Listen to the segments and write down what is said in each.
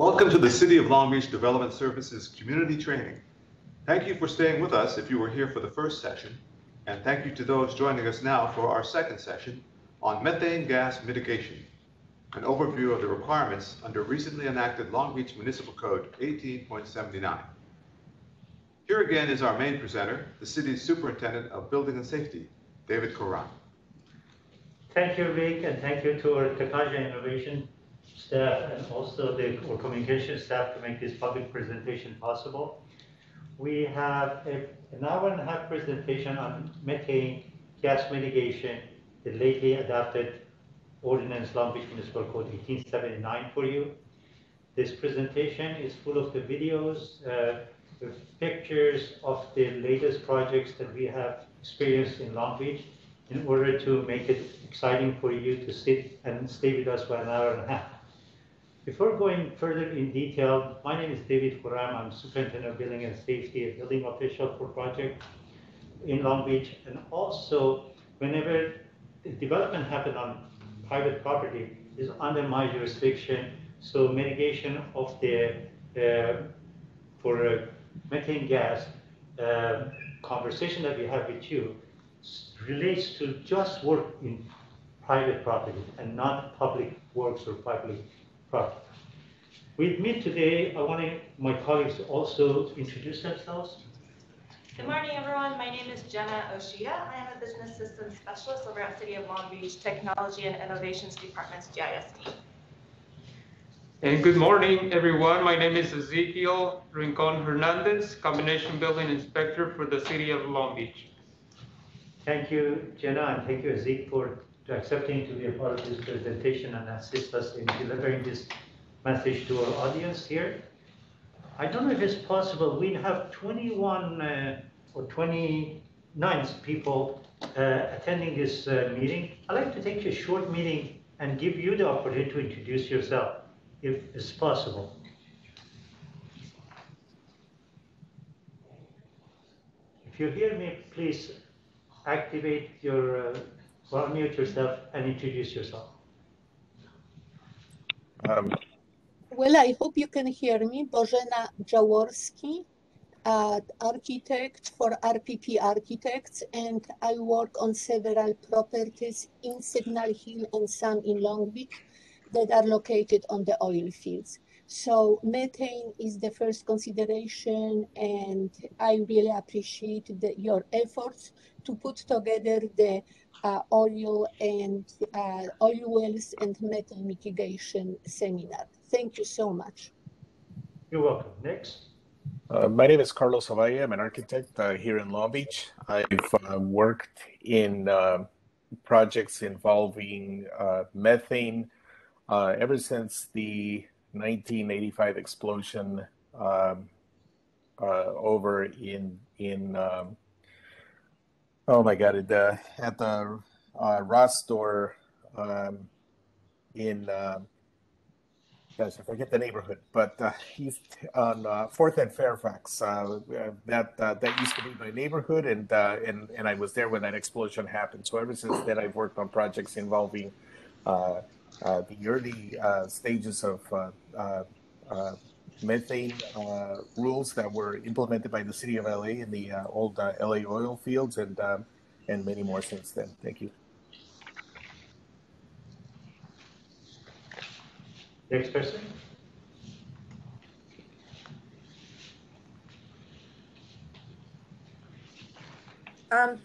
Welcome to the City of Long Beach Development Services Community Training. Thank you for staying with us if you were here for the first session, and thank you to those joining us now for our second session on methane gas mitigation, an overview of the requirements under recently enacted Long Beach Municipal Code 18.79. Here again is our main presenter, the city's Superintendent of Building and Safety, David Coran. Thank you, Rick, and thank you to our technology and innovation staff and also our communication staff to make this public presentation possible. We have an hour-and-a-half presentation on methane gas mitigation, the lately adopted ordinance Long Beach Municipal Code 1879 for you. This presentation is full of the videos, with pictures of the latest projects that we have experienced in Long Beach in order to make it exciting for you to sit and stay with us for an hour and a half. Before going further in detail, my name is David Coran. I'm Superintendent of Building and Safety, a building official for project in Long Beach. And also, whenever the development happens on private property is under my jurisdiction, so mitigation of the for methane gas conversation that we have with you relates to just work in private property and not public works or public property. With me today, I want my colleagues to also introduce themselves. Good morning, everyone. My name is Jenna Oshia. I am a business systems specialist over at City of Long Beach Technology and Innovations Department's GIS team. And good morning, everyone. My name is Ezekiel Rincon Hernandez, Combination Building Inspector for the City of Long Beach. Thank you, Jenna, and thank you, Ezekiel, for accepting to be a part of this presentation and assist us in delivering this message to our audience here. I don't know if it's possible. We have 21 or 29 people attending this meeting. I'd like to take a short meeting and give you the opportunity to introduce yourself, if it's possible. If you hear me, please activate your, or unmute yourself and introduce yourself. Well, I hope you can hear me. Bożena Jaworski, architect for RPP Architects, and I work on several properties in Signal Hill and some in Long Beach that are located on the oil fields. So methane is the first consideration, and I really appreciate your efforts to put together the oil wells and methane mitigation seminar. Thank you so much. You're welcome. Next. My name is Carlos Ovalle. I'm an architect here in Long Beach. I've worked in projects involving methane ever since the 1985 explosion over in oh my God, at the Ross store in gosh, I forget the neighborhood, but he's on 4th and Fairfax. That used to be my neighborhood, and I was there when that explosion happened. So ever since then, I've worked on projects involving the early stages of methane rules that were implemented by the city of LA in the old LA oil fields, and many more since then. Thank you. Next person.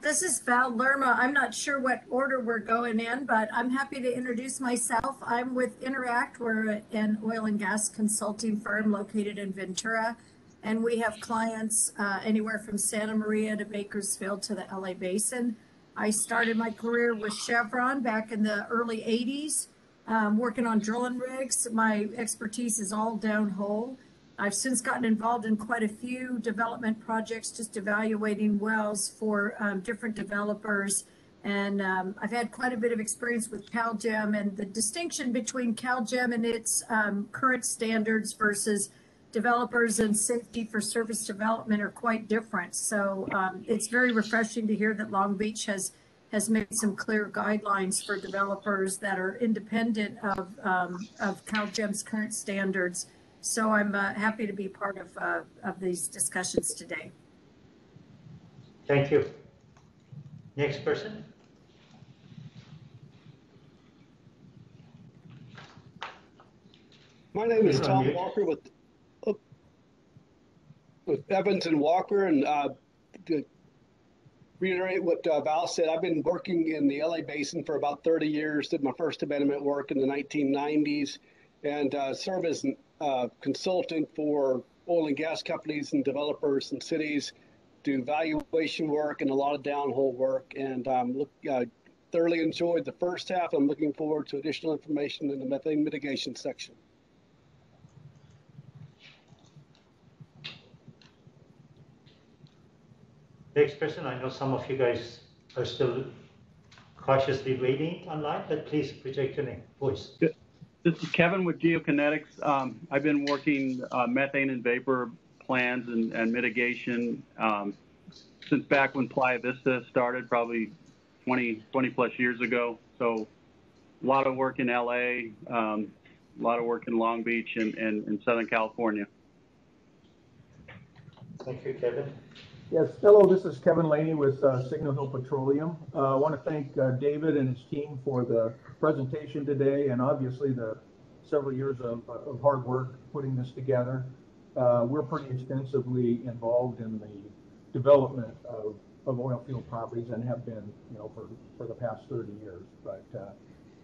This is Val Lerma. I'm not sure what order we're going in, but I'm happy to introduce myself. I'm with Interact. We're an oil and gas consulting firm located in Ventura, and we have clients anywhere from Santa Maria to Bakersfield to the LA Basin. I started my career with Chevron back in the early 80s. Working on drilling rigs. My expertise is all downhole. I've since gotten involved in quite a few development projects, just evaluating wells for different developers. And I've had quite a bit of experience with CalGEM, and the distinction between CalGEM and its current standards versus developers and safety for service development are quite different. So it's very refreshing to hear that Long Beach has made some clear guidelines for developers that are independent of CalGEM's current standards. So I'm happy to be part of these discussions today. Thank you. Next person. My name is You're Tom on mute. Walker with Evans and Walker, and to reiterate what Val said, I've been working in the LA Basin for about 30 years. Did my first abandonment work in the 1990s, and served as a consultant for oil and gas companies and developers and cities. Do valuation work and a lot of downhole work, and thoroughly enjoyed the first half. I'm looking forward to additional information in the methane mitigation section. Next person. I know some of you guys are still cautiously waiting online, but please project your name, voice. This is Kevin with Geokinetics. I've been working methane and vapor plans and mitigation since back when Playa Vista started, probably 20 plus years ago. So a lot of work in LA, a lot of work in Long Beach and Southern California. Thank you, Kevin. Yes, hello, this is Kevin Laney with Signal Hill Petroleum. I want to thank David and his team for the presentation today, and obviously the several years of hard work putting this together. We're pretty extensively involved in the development of oil field properties and have been, for the past 30 years. But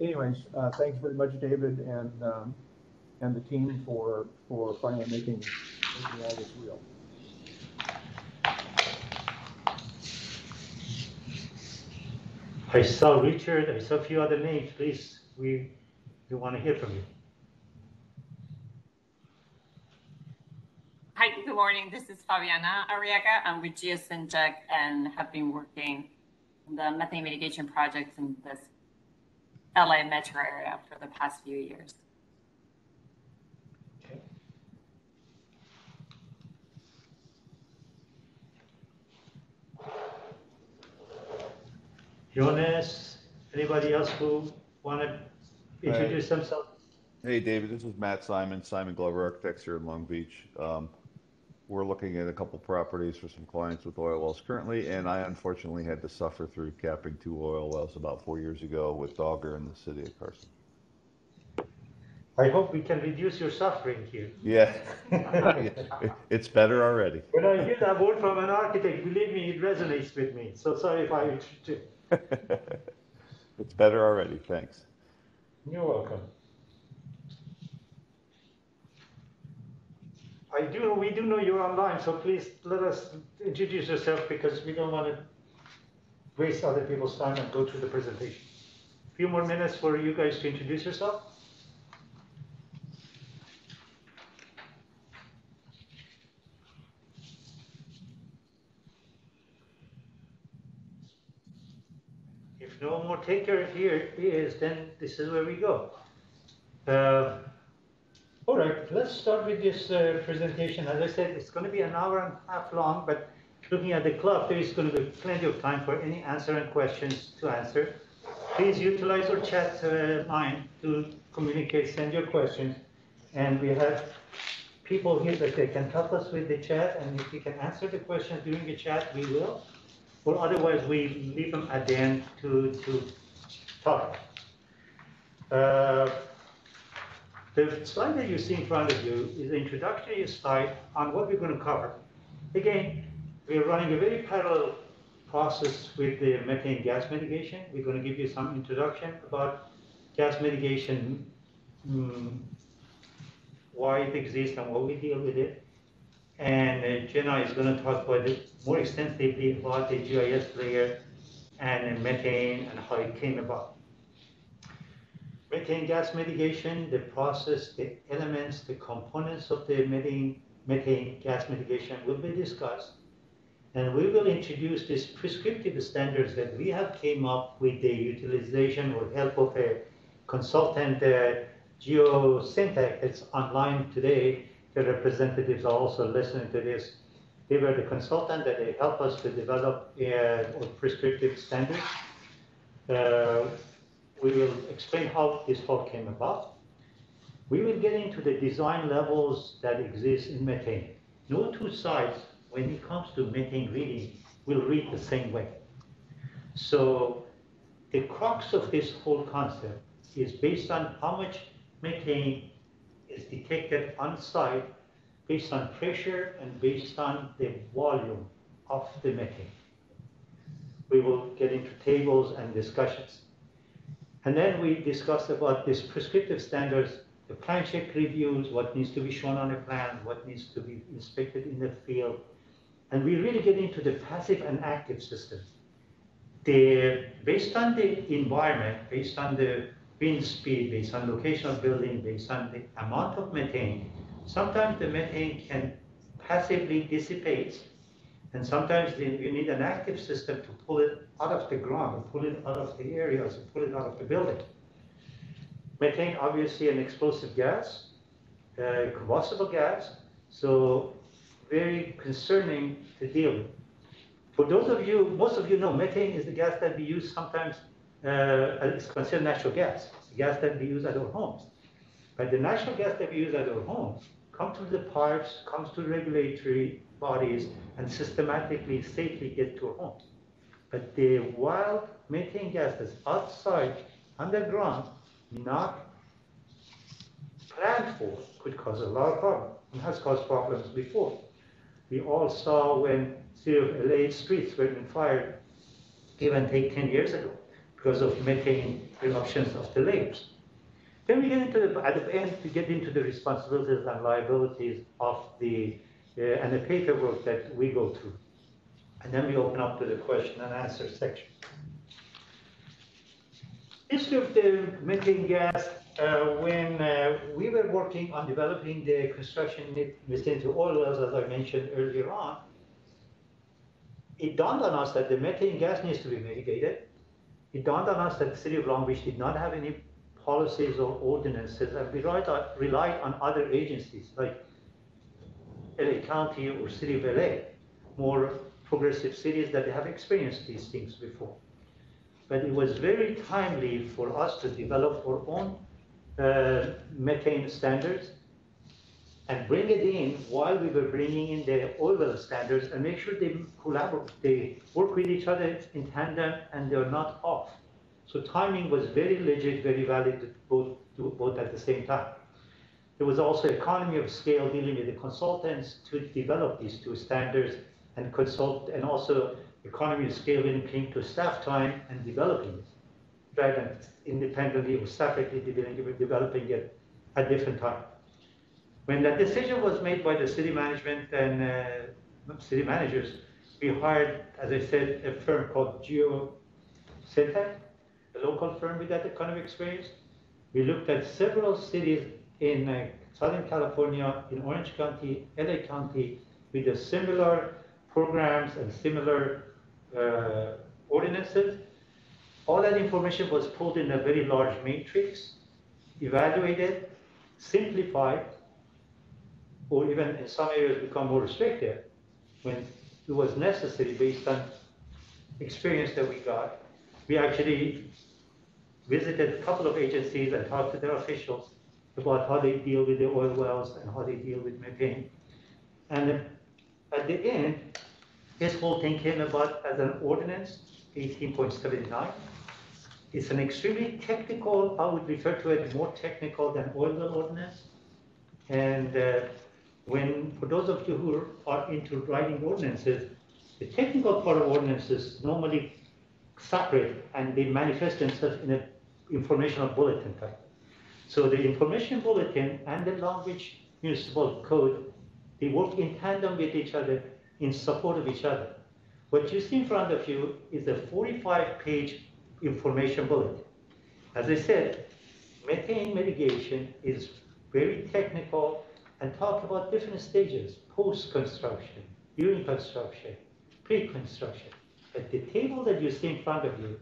anyways, thanks very much, David, and the team for finally making all this real. I saw Richard, I saw a few other names. Please, we want to hear from you. Hi, good morning. This is Fabiana Arriaga. I'm with Geosyntec and have been working on the methane mitigation projects in this LA metro area for the past few years. Okay. Jonas, anybody else who want to introduce themselves? Hey, David, this is Matt Simon Glover Architects here in Long Beach. We're looking at a couple properties for some clients with oil wells currently, and I unfortunately had to suffer through capping 2 oil wells about 4 years ago with Dogger in the city of Carson. I hope we can reduce your suffering here. Yeah, it's better already. When I hear that word from an architect, believe me, it resonates with me. So sorry if I do. It's better already, thanks. You're welcome. We do know you're online, so please let us introduce yourself because we don't want to waste other people's time and go through the presentation. A few more minutes for you guys to introduce yourself. If no more taker here is, then this is where we go. All right, let's start with this presentation. As I said, it's going to be an hour and a half long, but looking at the clock, there is going to be plenty of time for any answering questions to answer. Please utilize our chat line to communicate, send your questions. And we have people here that they can help us with the chat. And if we can answer the questions during the chat, we will. Or otherwise, we leave them at the end to talk. The slide that you see in front of you is an introductory slide on what we're going to cover. Again, we're running a very parallel process with the methane gas mitigation. We're going to give you some introduction about gas mitigation, why it exists and what we deal with it. And Jenna is going to talk about it more extensively about the GIS layer and methane and how it came about. Methane gas mitigation, the process, the elements, the components of the methane gas mitigation will be discussed. And we will introduce these prescriptive standards that we have came up with the utilization or help of a consultant, Geosyntec, that's online today. The representatives are also listening to this. They were the consultant that they help us to develop prescriptive standards. We will explain how this all came about. We will get into the design levels that exist in methane. No two sites, when it comes to methane reading, will read the same way. So the crux of this whole concept is based on how much methane is detected on site, based on pressure and based on the volume of the methane. We will get into tables and discussions. And then we discussed about these prescriptive standards, the plan check reviews, what needs to be shown on a plan, what needs to be inspected in the field. And we really get into the passive and active systems. Based on the environment, based on the wind speed, based on location of building, based on the amount of methane, sometimes the methane can passively dissipate, and sometimes you need an active system to pull it out of the ground, pull it out of the areas, pull it out of the building. Methane, obviously an explosive gas, combustible gas, so very concerning to deal with. For those of you, most of you know, methane is the gas that we use sometimes, it's considered natural gas. It's the gas that we use at our homes. But the natural gas that we use at our homes comes through the pipes, comes to regulatory bodies, and systematically, safely get to our homes. But the wild methane gas that's outside, underground, not planned for, could cause a lot of problems, and has caused problems before. We all saw when City of LA streets were on fire, give and take 10 years ago, because of methane eruptions of the layers. Then we get into at the end, we get into the responsibilities and liabilities of and the paperwork that we go through. And then we open up to the question and answer section. History of the methane gas, when we were working on developing the construction vicinity oil wells, as I mentioned earlier on, it dawned on us that the methane gas needs to be mitigated. It dawned on us that the City of Long Beach did not have any policies or ordinances, and we relied on other agencies like LA County or City of LA, more progressive cities that have experienced these things before. But it was very timely for us to develop our own methane standards and bring it in while we were bringing in the oil well standards and make sure they collaborate, they work with each other in tandem and they're not off. So timing was very legit, very valid to both at the same time. There was also economy of scale dealing with the consultants to develop these two standards and consult, and also economy of scale when it came to staff time and developing it, rather than independently or separately developing it at different times. When that decision was made by the city management and city managers, we hired, as I said, a firm called GeoCentech, a local firm with that kind of experience. We looked at several cities in Southern California, in Orange County, LA County, with the similar programs and similar ordinances. All that information was pulled in a very large matrix, evaluated, simplified, or even in some areas become more restrictive when it was necessary based on experience that we got. We actually visited a couple of agencies and talked to their officials about how they deal with the oil wells and how they deal with methane. And at the end, this whole thing came about as an ordinance, 18.79. It's an extremely technical, I would refer to it more technical than oil well ordinance. And for those of you who are into writing ordinances, the technical part of ordinances normally separate and they manifest themselves in an informational bulletin type. So the information bulletin and the Long Beach Municipal Code, they work in tandem with each other, in support of each other. What you see in front of you is a 45-page information bulletin. As I said, methane mitigation is very technical and talk about different stages, post-construction, during construction, pre-construction. But the table that you see in front of you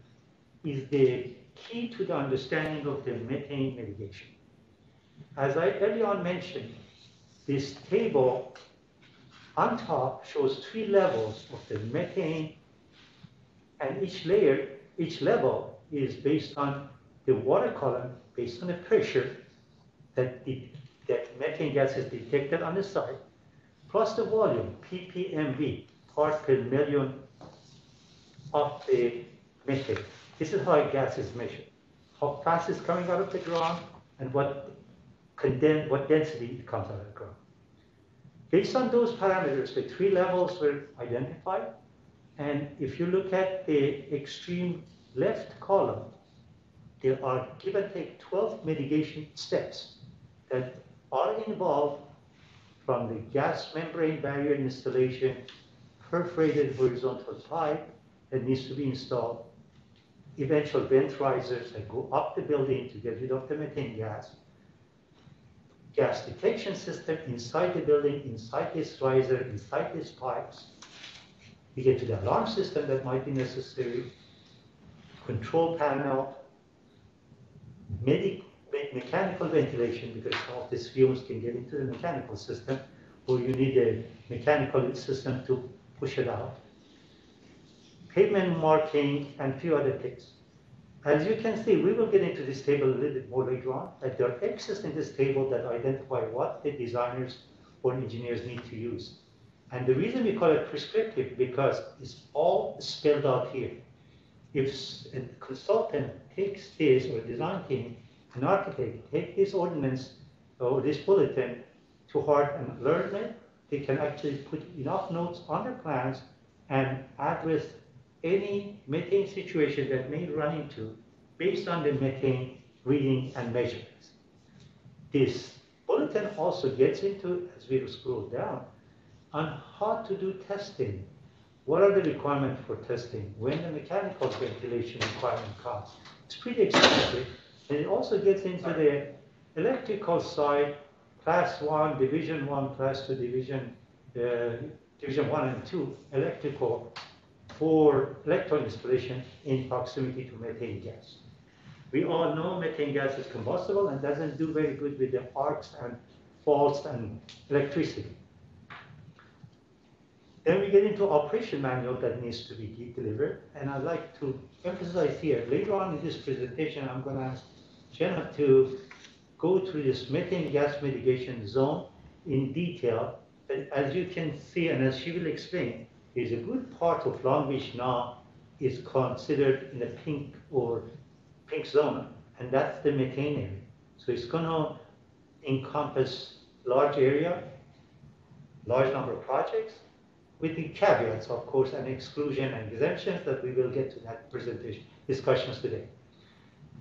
is the key to the understanding of the methane mitigation. As I earlier on mentioned, this table on top shows 3 levels of the methane, and each level is based on the water column, based on the pressure, that methane gas is detected on the site, plus the volume, ppmv, part per million of the methane. This is how gas is measured. How fast it's coming out of the ground and what density it comes out of the ground. Based on those parameters, the 3 levels were identified. And if you look at the extreme left column, there are give and take 12 mitigation steps that are involved, from the gas membrane barrier installation, perforated horizontal pipe that needs to be installed, eventual vent risers that go up the building to get rid of the methane gas detection system inside the building, inside this riser, inside these pipes. We get to the alarm system that might be necessary, control panel, mechanical ventilation, because some of these fumes can get into the mechanical system, or you need a mechanical system to push it out. Pavement marking and a few other things. As you can see, we will get into this table a little bit more later on, that there are X's in this table that identify what the designers or engineers need to use. And the reason we call it prescriptive, because it's all spelled out here. If a consultant takes this, or a design team, an architect, take this ordinance or this bulletin to heart and learn it, they can actually put enough notes on their plans and address any methane situation that may run into based on the methane reading and measurements. This bulletin also gets into, as we scroll down, on how to do testing. What are the requirements for testing? When the mechanical ventilation requirement comes. It's pretty expensive. And it also gets into the electrical side, class 1, division 1, class 2, division 1 and 2, electrical, for electron installation in proximity to methane gas. We all know methane gas is combustible and doesn't do very good with the arcs and faults and electricity. Then we get into operation manual that needs to be delivered, and I'd like to emphasize here, later on in this presentation, I'm going to ask Jenna to go through this methane gas mitigation zone in detail. And as you can see, and as she will explain, is a good part of Long Beach now is considered in a pink zone, and that's the methane area. So it's going to encompass large area, large number of projects, with the caveats, of course, and exclusion and exemptions that we will get to that presentation discussions today.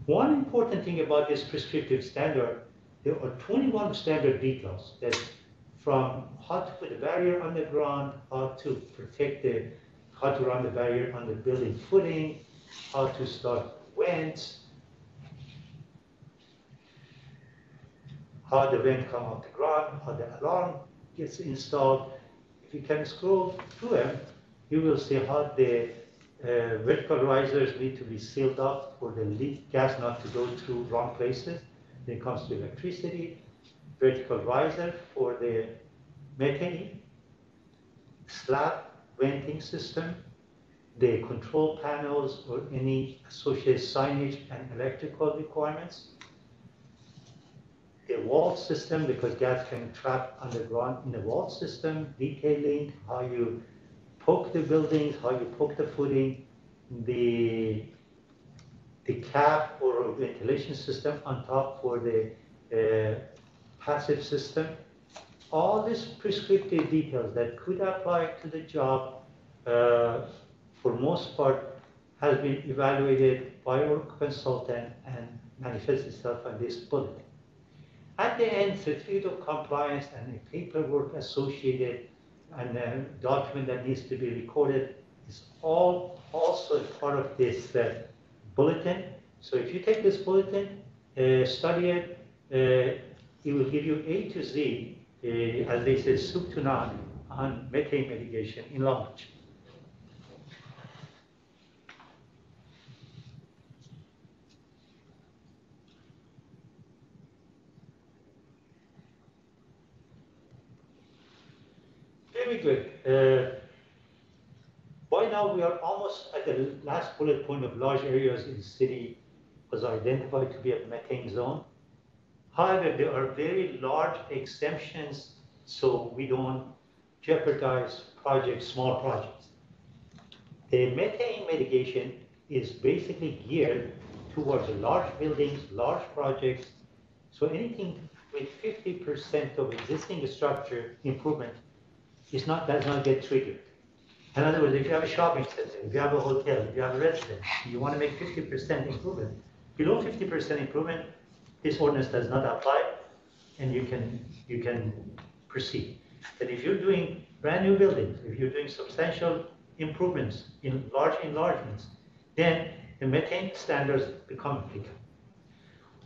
One important thing about this prescriptive standard, there are 21 standard details that, from how to put a barrier on the ground, how to protect how to run the barrier on the building footing, how to start vents, how the vent come off the ground, how the alarm gets installed. If you can scroll through them, you will see how the vertical risers need to be sealed up for the gas not to go through wrong places. Then it comes to electricity, vertical riser for the methane, slab venting system, the control panels or any associated signage and electrical requirements, the wall system, because gas can trap underground in the wall system, detailing, how you poke the buildings, how you poke the footing, the cap or ventilation system on top for the passive system. All these prescriptive details that could apply to the job, for most part, has been evaluated by our consultant and manifests itself on this bulletin. At the end, certificate of compliance and the paperwork associated and a document that needs to be recorded is all also part of this bulletin. So if you take this bulletin, study it, it will give you A to Z, as they say, soup to nut on methane mitigation in Long Beach. Very good. By now we are almost at the last bullet point of large areas in the city was identified to be a methane zone. However, there are very large exemptions, so we don't jeopardize projects, small projects. The methane mitigation is basically geared towards large buildings, large projects. So anything with 50% of existing structure improvement does not get triggered. In other words, if you have a shopping center, if you have a hotel, if you have a residence, you want to make 50% improvement. Below 50% improvement, this ordinance does not apply, and you can proceed. But if you're doing brand new buildings, if you're doing substantial improvements in large enlargements, then the methane standards become applicable.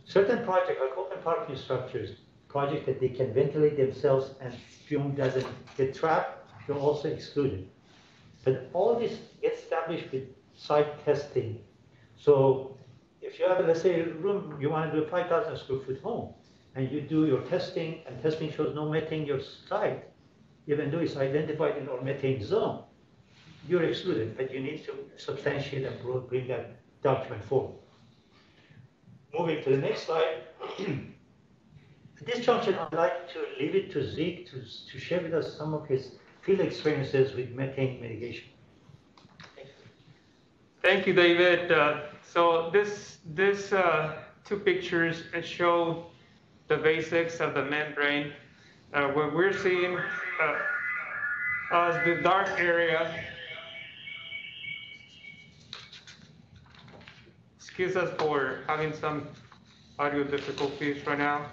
Certain projects, like open parking structures, projects that they can ventilate themselves and fume doesn't get trapped, they're also excluded. But all this gets established with site testing. So if you have, let's say, a room, you want to do a 5,000 square foot home, and you do your testing, and testing shows no methane in your site, even though it's identified in our methane zone, you're excluded, but you need to substantiate and bring that document forward. Moving to the next slide. At this juncture, I'd like to leave it to Zeke to share with us some of his field experiences with methane mitigation. Thank you, David. So this two pictures show the basics of the membrane. What we're seeing as the dark area. Excuse us for having some audio difficulties right now.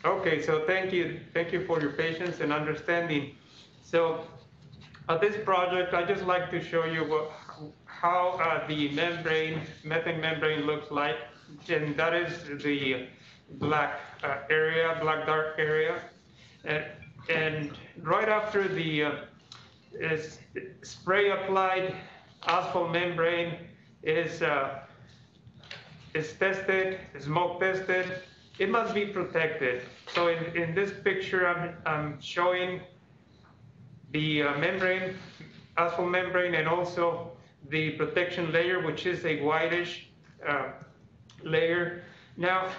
Okay, so thank you for your patience and understanding. So this project, I just like to show you how the methane membrane looks like, and that is the black area, black dark area, and right after the spray applied asphalt membrane is tested, smoke tested, it must be protected. So in this picture, I'm showing the membrane, asphalt membrane, and also the protection layer, which is a whitish layer. Now,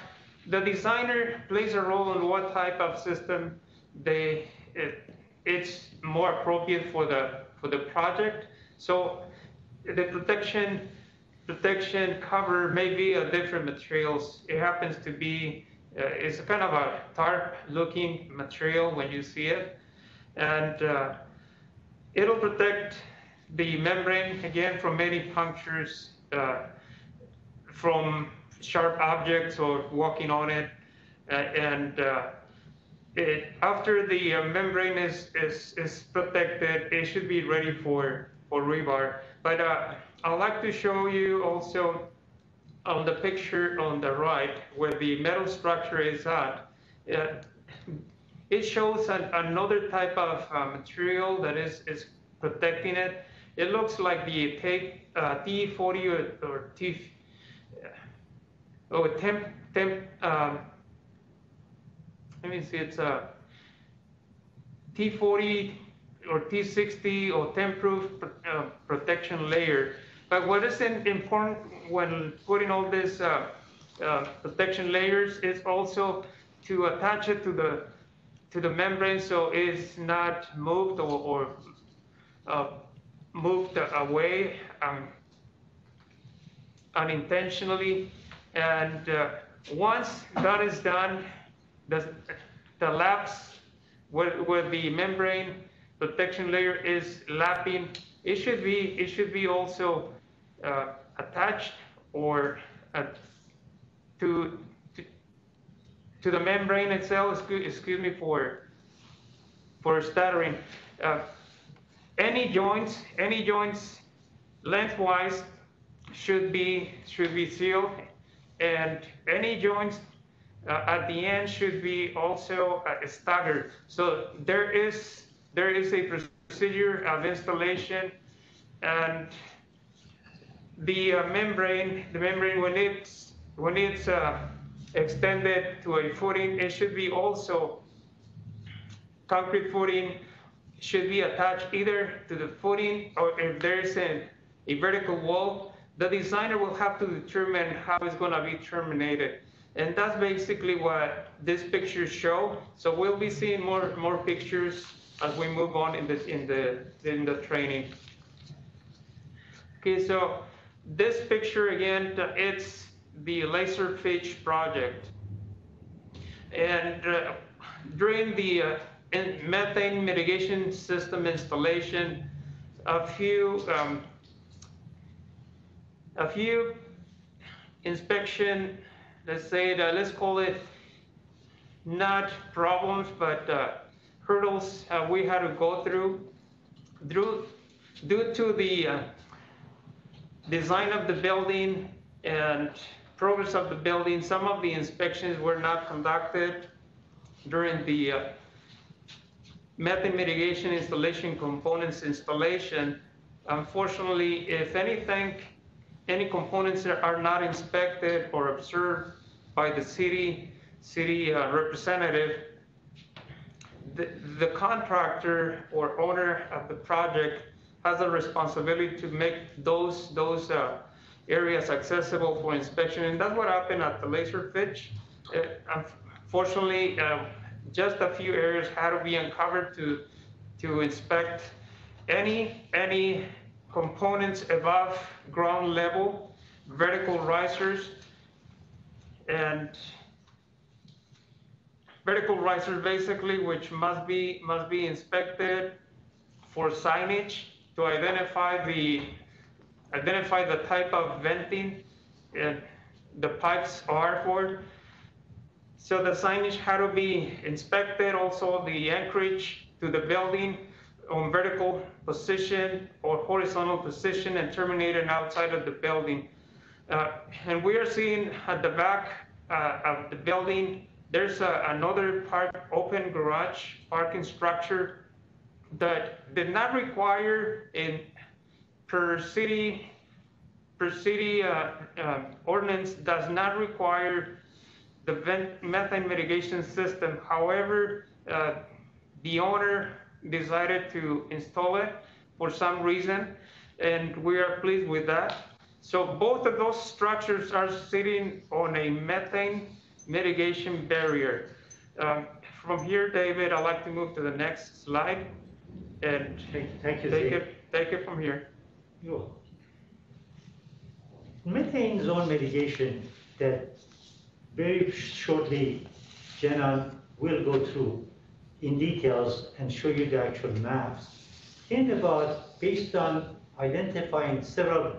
the designer plays a role in what type of system it's more appropriate for the project. So the protection cover may be a different materials. It happens to be it's kind of a tarp looking material when you see it, and it'll protect the membrane again from any punctures from sharp objects or walking on it, and after the membrane is protected, it should be ready for rebar. But I'd like to show you also on the picture on the right where the metal structure is at. It shows another type of material that is protecting it. It looks like the T40 or let me see, it's a T40 or T60 or temp-proof protection layer. But what is important when putting all these protection layers is also to attach it to the membrane so it's not moved or moved away unintentionally. And once that is done, the laps where the membrane protection layer is lapping, it should be also attached or to the membrane itself. Excuse me for stuttering. Any joints lengthwise should be sealed, and any joints at the end should be also staggered. So there is a procedure of installation, and the membrane when it's extended to a footing, it should be also concrete footing should be attached either to the footing, or if there's a vertical wall, the designer will have to determine how it's going to be terminated. And that's basically what this pictures show. So we'll be seeing more pictures as we move on in the training. Okay, so this picture again, it's the laser pitch project. And during the methane mitigation system installation, a few inspection, let's call it not problems, but hurdles we had to go through due to the design of the building and progress of the building. Some of the inspections were not conducted during the methane mitigation installation components installation. Unfortunately, if anything, any components that are not inspected or observed by the city representative, the contractor or owner of the project has a responsibility to make those areas accessible for inspection. And that's what happened at the laser pitch. Unfortunately, just a few areas had to be uncovered to inspect any components above ground level, vertical risers, and vertical risers basically, which must be inspected for signage to identify the type of venting the pipes are for. So the signage had to be inspected, also the anchorage to the building on vertical position or horizontal position and terminated outside of the building. And we are seeing at the back of the building, there's another open garage parking structure that did not require per city ordinance does not require the methane mitigation system. However, the owner decided to install it for some reason, and we are pleased with that. So both of those structures are sitting on a methane mitigation barrier. From here, David, I'd like to move to the next slide and Thank you, take it from here. You're welcome. Methane zone mitigation that very shortly Jenna will go through in details and show you the actual maps. Think about, based on identifying several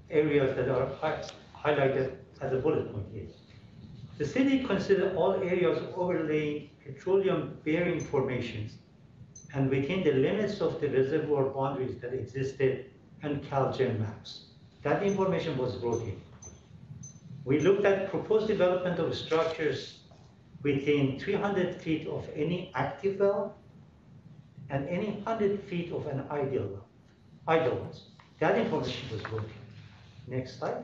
areas that are highlighted as a bullet point here. The city considers all areas overlaying petroleum-bearing formations and within the limits of the reservoir boundaries that existed on CalGEM maps. That information was brought in. We looked at proposed development of structures within 300 feet of any active well and any 100 feet of an idle wells. That information was brought in. Next slide.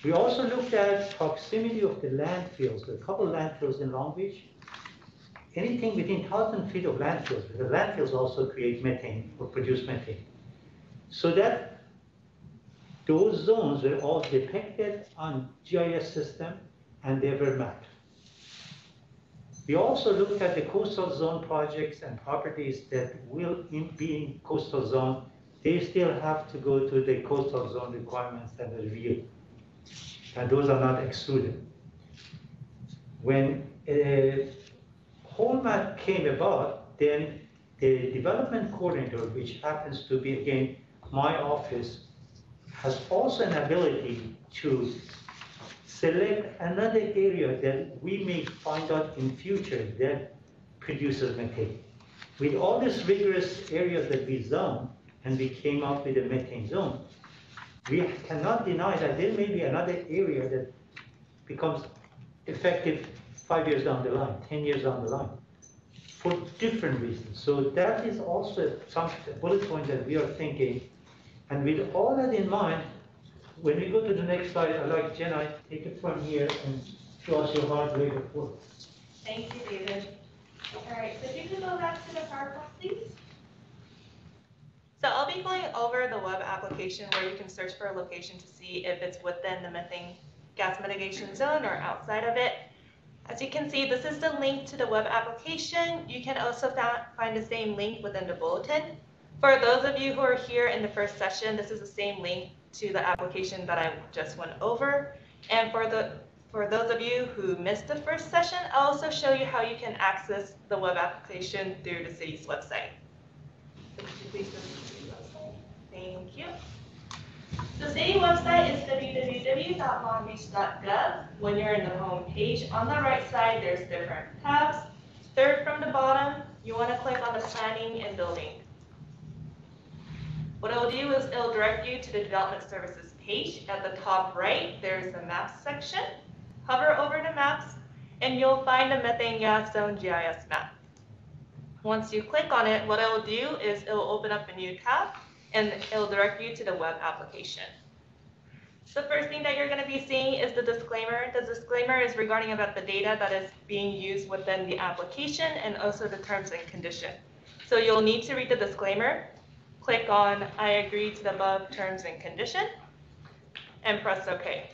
We also looked at proximity of the landfills, a couple of landfills in Long Beach. Anything within 1,000 feet of landfills, because landfills also create methane or produce methane. So that those zones were all depicted on GIS system and they were mapped. We also looked at the coastal zone projects and properties that will be in coastal zone. They still have to go to the coastal zone requirements and review. And those are not excluded. When a whole map came about, then the development coordinator, which happens to be, again, my office, has also an ability to select another area that we may find out in future that produces methane. With all these rigorous areas that we zone, and we came up with a methane zone, we cannot deny that there may be another area that becomes effective 5 years down the line, 10 years down the line, for different reasons. So that is also some bullet point that we are thinking. And with all that in mind, when we go to the next slide, I'd like Jenna to take it from here and show us your hard labor work. Thank you, David. All right, so if you could go back to the PowerPoint, please. So I'll be going over the web application where you can search for a location to see if it's within the methane gas mitigation zone or outside of it. As you can see, this is the link to the web application. You can also find the same link within the bulletin. For those of you who are here in the first session, this is the same link to the application that I just went over. And for those of you who missed the first session, I'll also show you how you can access the web application through the city's website. So could you please go to the city website? Thank you. The city website is www.longbeach.gov. When you're in the home page, on the right side, there's different tabs. Third from the bottom, you want to click on the planning and building. What it'll do is it'll direct you to the development services page. At the top right, there's the maps section. Hover over the maps, and you'll find the methane gas zone GIS map. Once you click on it, what it'll do is it'll open up a new tab, and it'll direct you to the web application. The first thing that you're going to be seeing is the disclaimer. The disclaimer is regarding about the data that is being used within the application and also the terms and conditions. So you'll need to read the disclaimer, click on I agree to the above terms and condition, and press OK.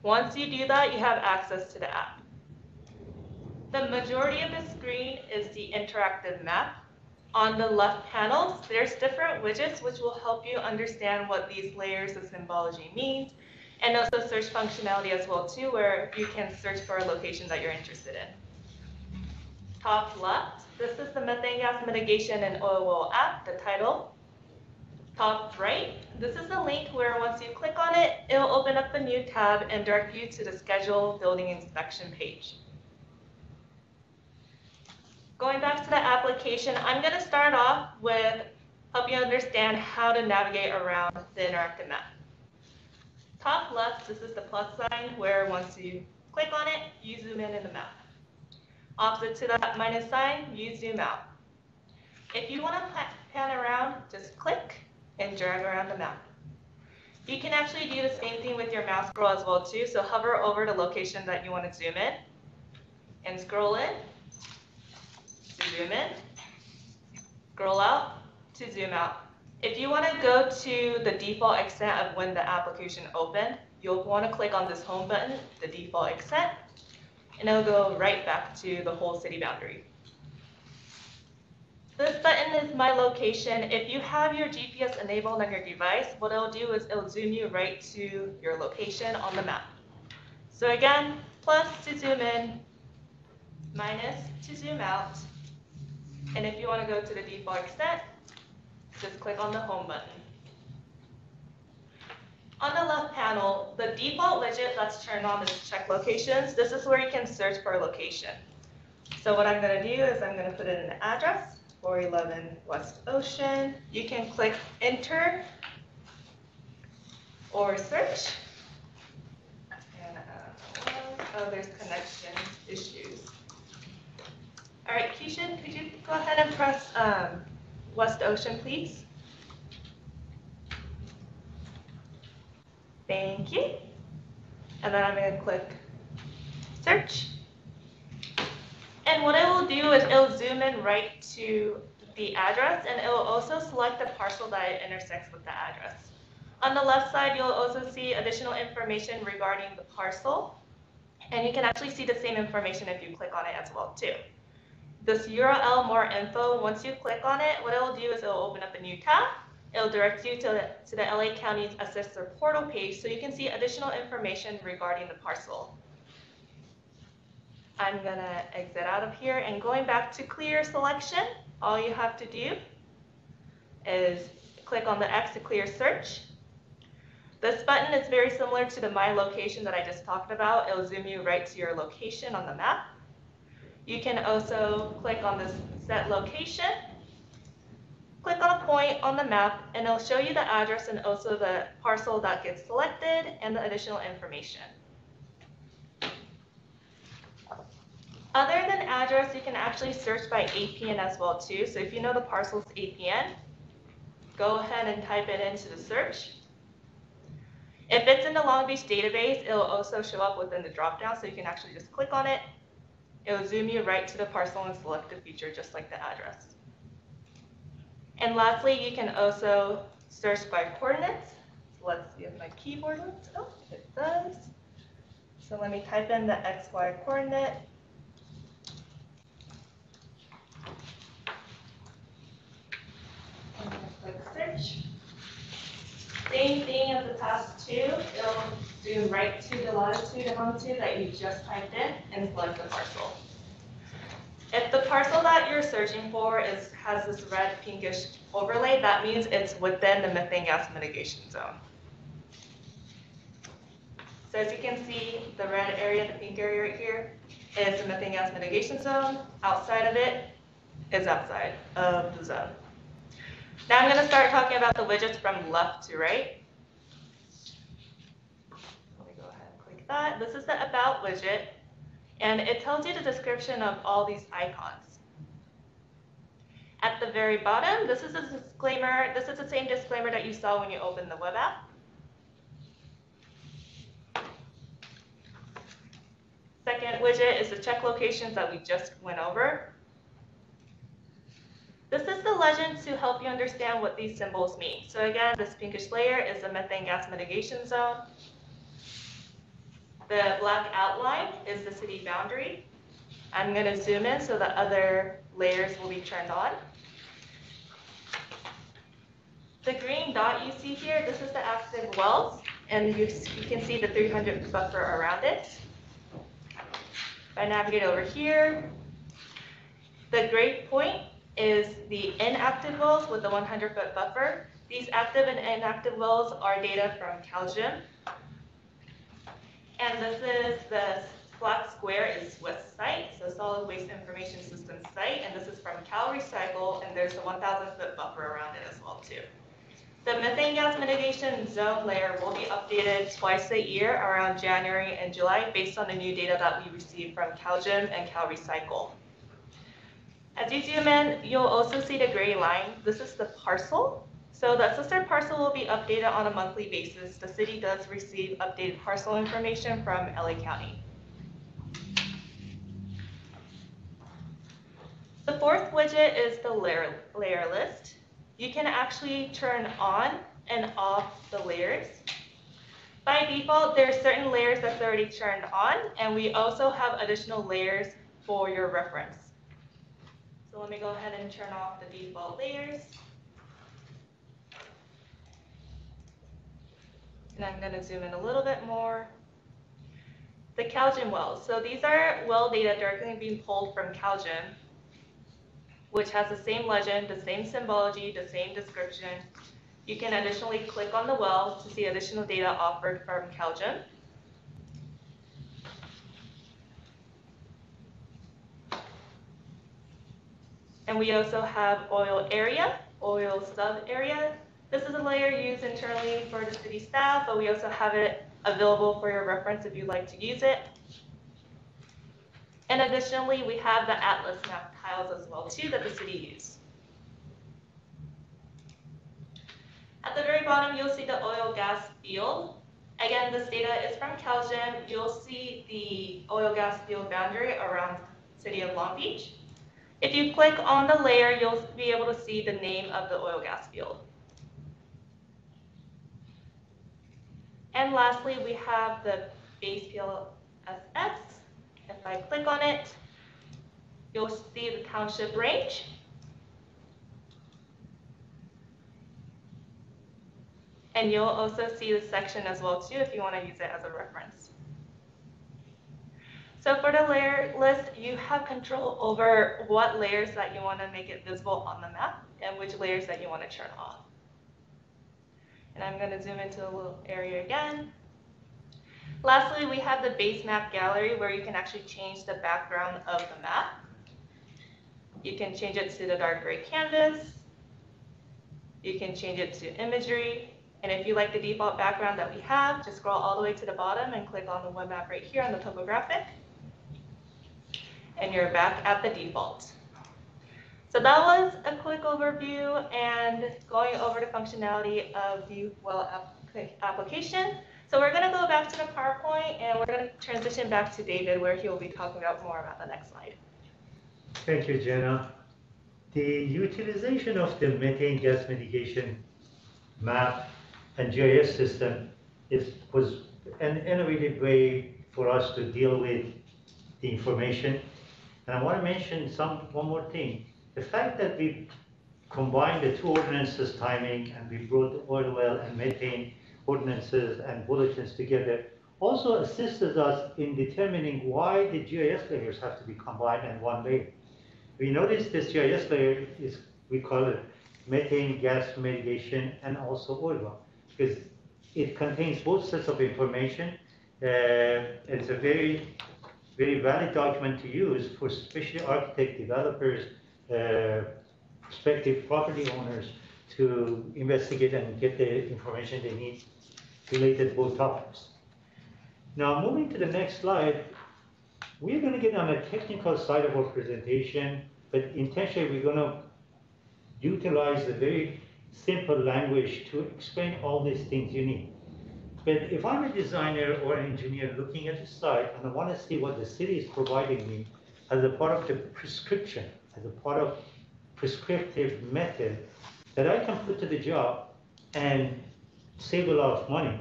Once you do that, you have access to the app. The majority of the screen is the interactive map. On the left panel, there's different widgets which will help you understand what these layers of symbology means, and also search functionality as well too, where you can search for a location that you're interested in. Top left, this is the Methane Gas Mitigation and Oil Well app, the title. Top right, this is the link where once you click on it, it'll open up a new tab and direct you to the schedule building inspection page. Going back to the application, I'm going to start off with help you understand how to navigate around the interactive map. Top left, this is the plus sign where once you click on it, you zoom in the map. Opposite to that minus sign, you zoom out. If you want to pan around, just click and drag around the map. You can actually do the same thing with your mouse scroll as well too. So hover over the location that you want to zoom in and scroll in to zoom in, scroll out to zoom out. If you want to go to the default extent of when the application opened, you'll want to click on this home button, the default extent, and it'll go right back to the whole city boundary. This button is my location. If you have your GPS enabled on your device, what it'll do is it'll zoom you right to your location on the map. So again, plus to zoom in, minus to zoom out. And if you want to go to the default extent, just click on the home button. On the left panel, the default widget that's turned on is check locations. This is where you can search for a location. So what I'm going to do is I'm going to put in an address, 411 West Ocean. You can click enter or search. And, oh, there's connection issues. All right, Keishan, could you go ahead and press West Ocean, please? Thank you. And then I'm going to click search. And what it will do is it'll zoom in right to the address, and it will also select the parcel that it intersects with the address. On the left side, you'll also see additional information regarding the parcel, and you can actually see the same information if you click on it as well too. This URL, more info, once you click on it, what it'll do is it'll open up a new tab. It'll direct you to the LA County's Assessor portal page so you can see additional information regarding the parcel. I'm going to exit out of here, and going back to clear selection, all you have to do is click on the X to clear search. This button is very similar to the My Location that I just talked about. It'll zoom you right to your location on the map. You can also click on this set location, click on a point on the map, and it'll show you the address and also the parcel that gets selected and the additional information. Other than address, you can actually search by APN as well too. So if you know the parcel's APN, go ahead and type it into the search. If it's in the Long Beach database, it'll also show up within the dropdown, so you can actually just click on it. It'll zoom you right to the parcel and select the feature just like the address. And lastly, you can also search by coordinates. So let's see if my keyboard works. Oh, it does. So let me type in the XY coordinate. And click search. Same thing as the task 2. It'll zoom right to the latitude and longitude that you just typed in and select the parcel. If the parcel that you're searching for has this red pinkish overlay, that means it's within the methane gas mitigation zone. So as you can see, the red area, the pink area right here, is the methane gas mitigation zone. Outside of it is outside of the zone. Now I'm going to start talking about the widgets from left to right. Let me go ahead and click that. This is the About widget, and it tells you the description of all these icons. At the very bottom, this is a disclaimer. This is the same disclaimer that you saw when you opened the web app. Second widget is the check locations that we just went over. This is the legend to help you understand what these symbols mean. So again, this pinkish layer is the methane gas mitigation zone. The black outline is the city boundary. I'm going to zoom in so the other layers will be turned on. The green dot you see here, this is the active wells, and you can see the 300 buffer around it. If I navigate over here, the gray point is the inactive wells with the 100-foot buffer. These active and inactive wells are data from CalGIM. And this is the black square is West site, so solid waste information system site, and this is from CalRecycle, and there's a 1,000-foot buffer around it as well too. The methane gas mitigation zone layer will be updated twice a year around January and July based on the new data that we receive from CalGIM and CalRecycle. As you zoom in, you'll also see the gray line. This is the parcel. So the sister parcel will be updated on a monthly basis. The city does receive updated parcel information from LA County. The fourth widget is the layer list. You can actually turn on and off the layers. By default, there are certain layers that's already turned on, and we also have additional layers for your reference. So let me go ahead and turn off the default layers. And I'm going to zoom in a little bit more. The CalGIM wells. So these are well data directly being pulled from CalGIM, which has the same legend, the same symbology, the same description. You can additionally click on the well to see additional data offered from CalGIM. And we also have oil area, oil sub area. This is a layer used internally for the city staff, but we also have it available for your reference if you'd like to use it. And additionally, we have the Atlas map tiles as well too that the city uses. At the very bottom, you'll see the oil gas field. Again, this data is from CalGIM. You'll see the oil gas field boundary around the city of Long Beach. If you click on the layer, you'll be able to see the name of the oil gas field. And lastly, we have the base PLSS. If I click on it, you'll see the township range. And you'll also see the section as well too if you want to use it as a reference. So for the layer list, you have control over what layers that you want to make it visible on the map and which layers that you want to turn off. And I'm going to zoom into a little area again. Lastly, we have the base map gallery where you can actually change the background of the map. You can change it to the dark gray canvas. You can change it to imagery. And if you like the default background that we have, just scroll all the way to the bottom and click on the web map right here on the topographic. And you're back at the default. So that was a quick overview and going over the functionality of the well application. So we're going to go back to the PowerPoint and we're going to transition back to David where he will be talking about more about the next slide. Thank you, Jenna. The utilization of the methane gas mitigation map and GIS system was an innovative way for us to deal with the information. And I want to mention one more thing. The fact that we combined the two ordinances timing and we brought the oil well and methane ordinances and bulletins together also assisted us in determining why the GIS layers have to be combined in one layer. We noticed this GIS layer is, we call it Methane Gas Mediation and also oil well, because it contains both sets of information. It's a very, very valid document to use for especially architect developers, prospective property owners to investigate and get the information they need related to both topics. Now, moving to the next slide, we're going to get on the technical side of our presentation, but intentionally we're going to utilize a very simple language to explain all these things you need. But if I'm a designer or an engineer looking at the site and I want to see what the city is providing me as a part of the prescription, as a part of prescriptive method that I can put to the job and save a lot of money,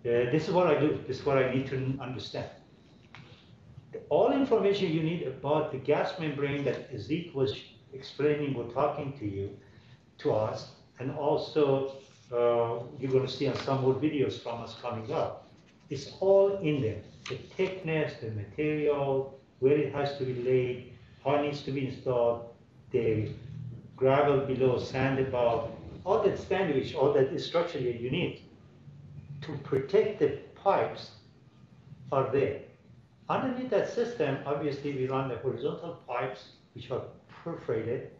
this is what I do. This is what I need to understand. All information you need about the gas membrane that Zeke was explaining or talking to us, and also you're going to see on some more videos from us coming up. It's all in there. The thickness, the material, where it has to be laid, how it needs to be installed, the gravel below, sand above, all that sandwich, all that structure that you need to protect the pipes are there. Underneath that system, obviously we run the horizontal pipes, which are perforated.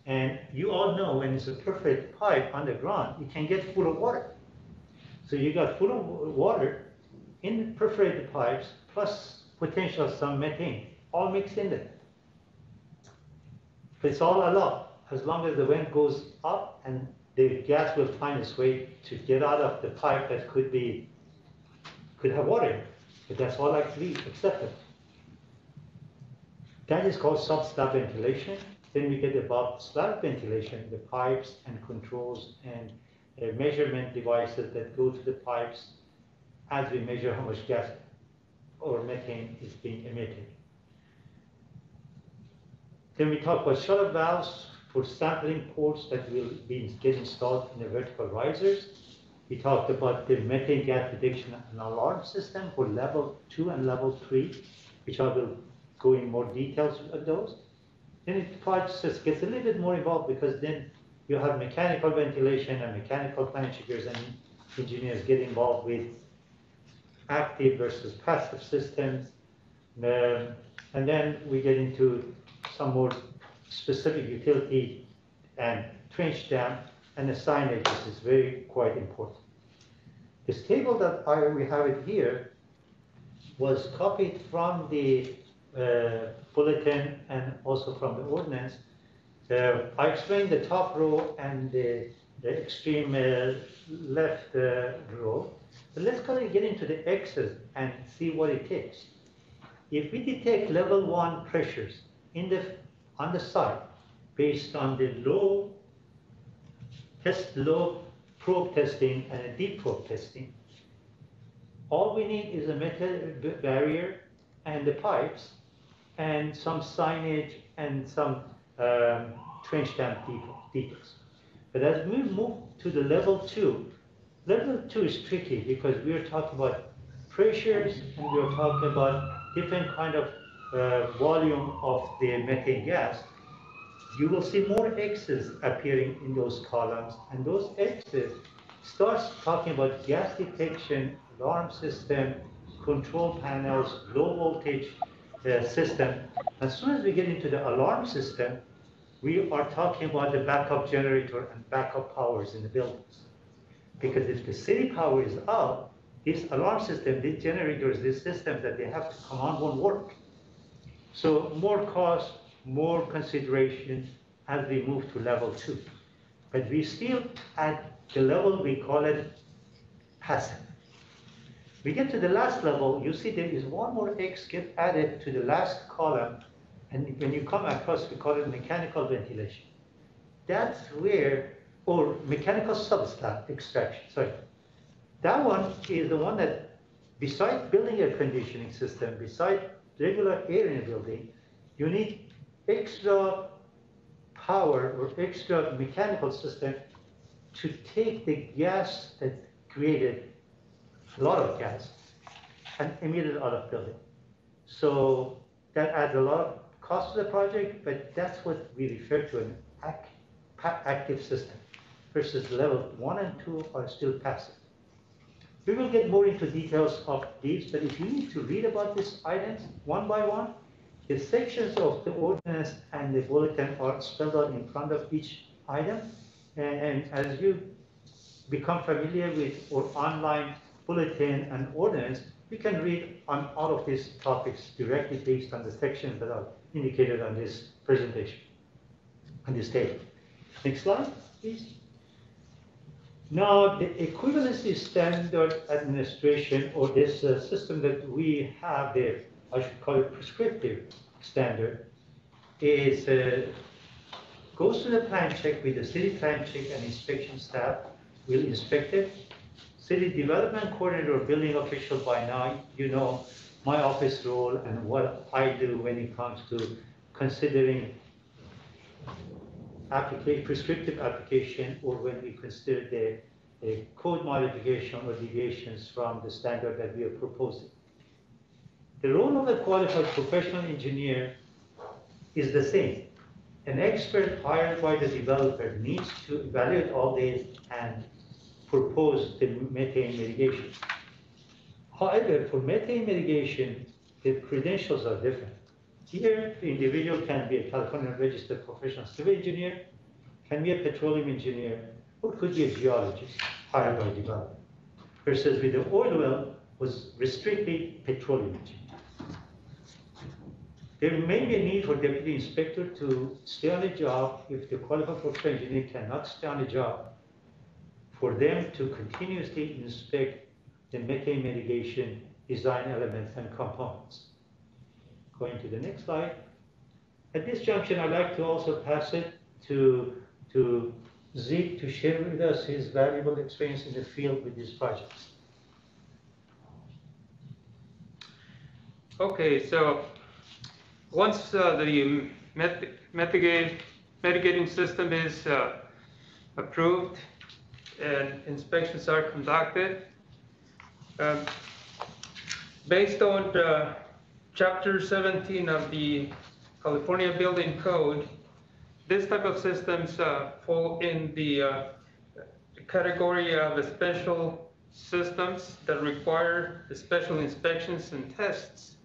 And you all know when it's a perforated pipe underground, it can get full of water. So you got full of water in the perforated pipes, plus potential some methane, all mixed in there. But it's all allowed, as long as the wind goes up and the gas will find its way to get out of the pipe that could have water in it. But that's all actually accepted. That is called sub-slab ventilation. Then we get above slab ventilation, the pipes and controls and measurement devices that go to the pipes as we measure how much gas or methane is being emitted. Then we talk about shutter valves for sampling ports that will get installed in the vertical risers. We talked about the methane gas detection and alarm system for level 2 and level 3, which I will go in more details of those. Then it just gets a little bit more involved because then you have mechanical ventilation and mechanical plant checkers and engineers get involved with active versus passive systems. And then we get into some more specific utility and trench dam and the signage. This is very quite important. This table that we have it here was copied from the bulletin and also from the ordinance. I explained the top row and the extreme left row. But let's get into the X's and see what it takes. If we detect level 1 pressures on the site based on the low probe testing and a deep probe testing, all we need is a metal barrier and the pipes and some signage and some trench dam details. But as we move to the level 2 is tricky because we are talking about pressures and we are talking about different kind of volume of the methane gas. You will see more X's appearing in those columns, and those X's starts talking about gas detection, alarm system, control panels, low voltage system. As soon as we get into the alarm system, we are talking about the backup generator and backup powers in the buildings. Because if the city power is out, this alarm system, these generators, these systems that they have to come on won't work. So more cost, more consideration as we move to level 2. But we still at the level we call it passive. We get to the last level, you see there is one more X get added to the last column, and when you come across, we call it mechanical ventilation. That's where or mechanical subslab extraction, sorry. That one is the one that, beside building air conditioning system, beside regular air in a building, you need extra power or extra mechanical system to take the gas that created a lot of gas and emit it out of building. So that adds a lot of cost to the project, but that's what we refer to an active system versus level 1 and 2 are still passive. We will get more into details of these, but if you need to read about these items one by one, the sections of the ordinance and the bulletin are spelled out in front of each item. And as you become familiar with our online bulletin and ordinance, you can read on all of these topics directly based on the sections that are indicated on this presentation, on this table. Next slide, please. Now, the equivalency standard administration, or this system that we have there, I should call it prescriptive standard, is goes to the plan check with the city plan check and inspection staff will inspect it. City development coordinator or building official, by now, you know my office role and what I do when it comes to considering prescriptive application, or when we consider the code modification or deviations from the standard that we are proposing. The role of the qualified professional engineer is the same. An expert hired by the developer needs to evaluate all this and propose the methane mitigation. However, for methane mitigation, the credentials are different. Here, the individual can be a California registered professional civil engineer, can be a petroleum engineer, or could be a geologist hired by the developer. Versus with the oil well was restricted petroleum engineer. There may be a need for deputy inspector to stay on the job if the qualified professional engineer cannot stay on the job, for them to continuously inspect the methane mitigation design elements and components. Going to the next slide. At this junction, I'd like to also pass it to Zeke to share with us his valuable experience in the field with these projects. Okay, so once the mitigating system is approved and inspections are conducted, based on Chapter 17 of the California Building Code, this type of systems fall in the category of special systems that require special inspections and tests.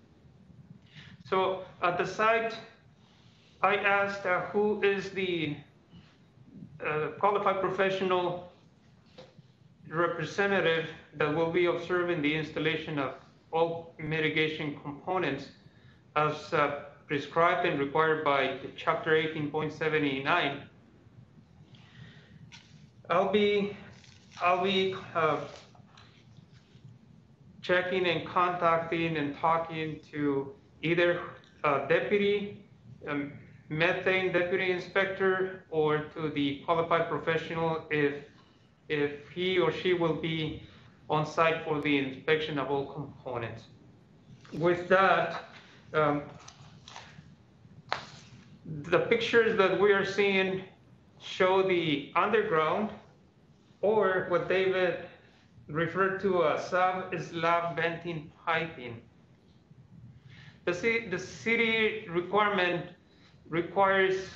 So at the site, I asked who is the qualified professional representative that will be observing the installation of all mitigation components as prescribed and required by Chapter 18.79. I'll be checking and contacting and talking to either deputy methane deputy inspector or to the qualified professional if he or she will be on site for the inspection of all components. With that, the pictures that we are seeing show the underground, or what David referred to as sub-slab venting piping. The city requirement requires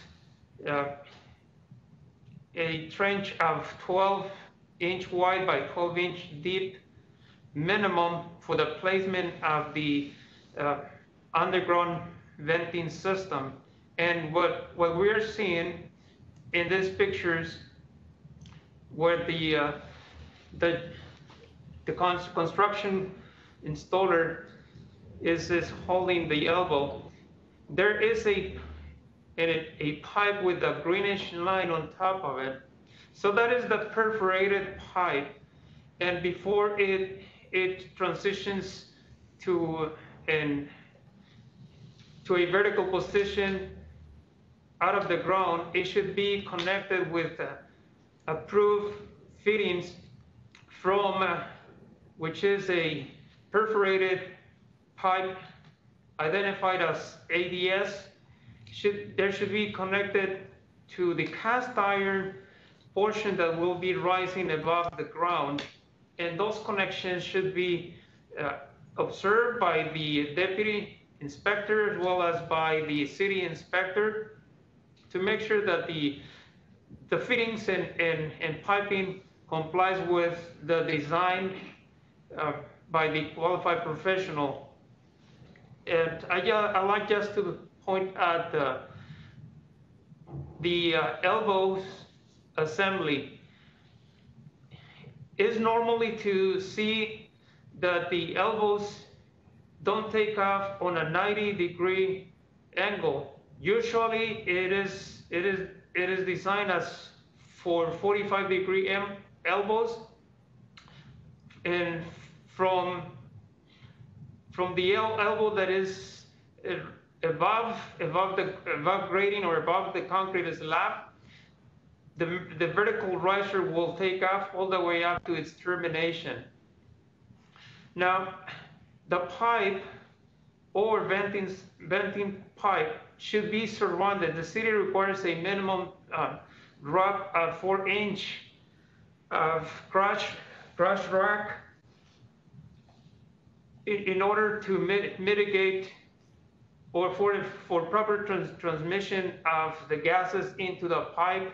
a trench of 12-inch wide by 12-inch deep minimum for the placement of the underground venting system. And what we are seeing in these pictures, where the construction installer is holding the elbow, there is a pipe with a greenish line on top of it. So that is the perforated pipe, and before it transitions to a vertical position out of the ground, it should be connected with approved fittings from, which is a perforated pipe identified as ADS, there should be connected to the cast iron portion that will be rising above the ground. And those connections should be observed by the deputy inspector as well as by the city inspector to make sure that the fittings and piping complies with the design by the qualified professional. And I like just to point out the elbows assembly. Is normally to see that the elbows don't take off on a 90-degree angle. Usually it is designed as for 45-degree elbows, and from the elbow that is above grading or above the concrete slab, the vertical riser will take off all the way up to its termination. Now, the pipe or venting pipe should be surrounded. The city requires a minimum drop of 4-inch of crush rack in order to mitigate or for proper transmission of the gases into the pipe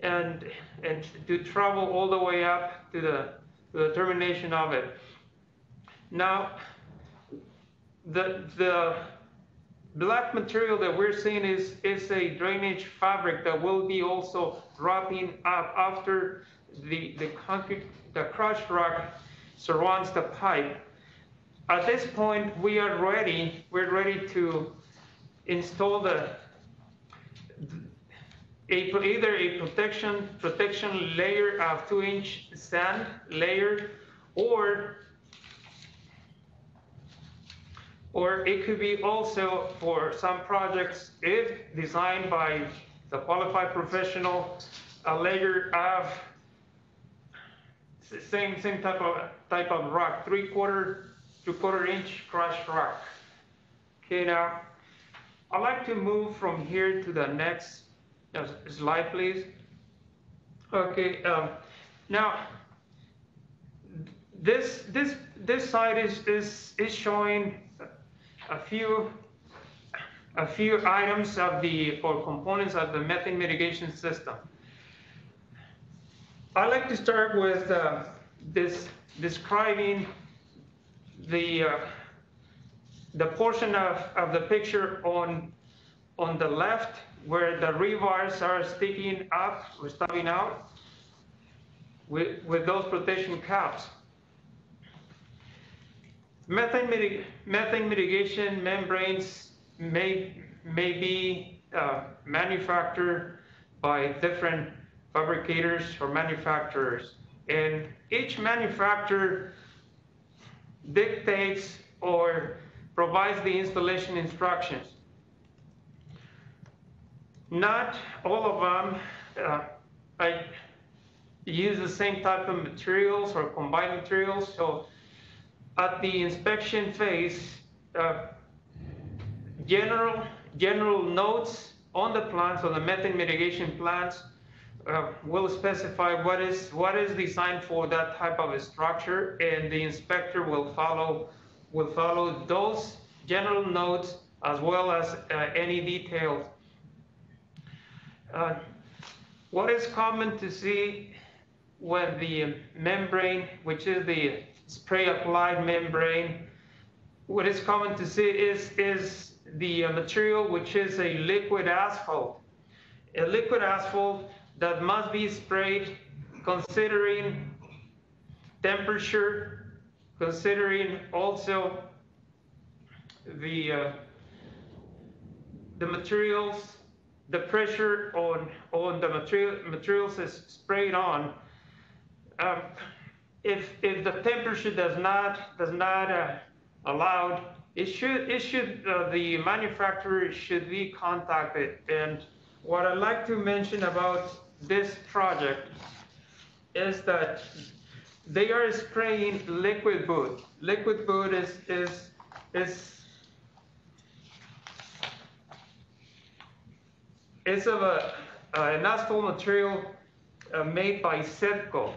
and to travel all the way up to the termination of it. Now, the black material that we're seeing is a drainage fabric that will be also dropping up after the crush rack surrounds the pipe. At this point, we're ready to install either a protection layer of 2-inch sand layer, or it could be also for some projects, if designed by the qualified professional, a layer of same type of rock, 3/4 inch crushed rock. Okay, now I'd like to move from here to the next slide, please. Okay, now this side is showing a few items or components of the methane mitigation system. I'd like to start with describing the portion of the picture on the left, where the rebars are sticking up or stubbing out with those protection caps. Methane mitigation membranes may be manufactured by different fabricators or manufacturers, and each manufacturer dictates or provides the installation instructions. Not all of them use the same type of materials or combined materials, so at the inspection phase, general notes on the plans, on the methane mitigation plans, will specify what is designed for that type of a structure, and the inspector will follow those general notes as well as any details. What is common to see when the membrane, which is the spray applied membrane, what is common to see is the material which is a liquid asphalt. A liquid asphalt that must be sprayed considering temperature, considering also the materials, the pressure on the materials is sprayed on. If the temperature does not allowed, the manufacturer should be contacted. And what I'd like to mention about this project is that they are spraying liquid boot. Liquid boot is of an asphalt material made by Sevco.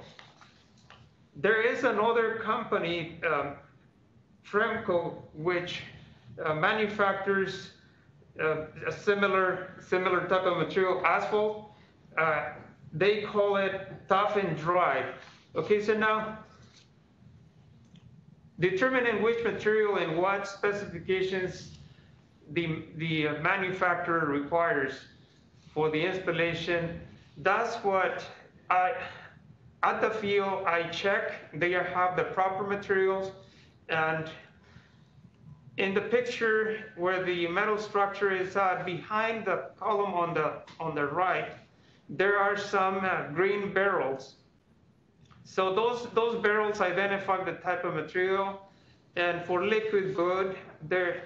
There is another company, Fremco, which manufactures a similar type of material, asphalt. They call it tough and dry. Okay, so now determining which material and what specifications the manufacturer requires for the installation, that's what at the field I check. They have the proper materials, and in the picture where the metal structure is behind the column on the right, there are some green barrels. So those barrels identify the type of material, and for liquid boot, there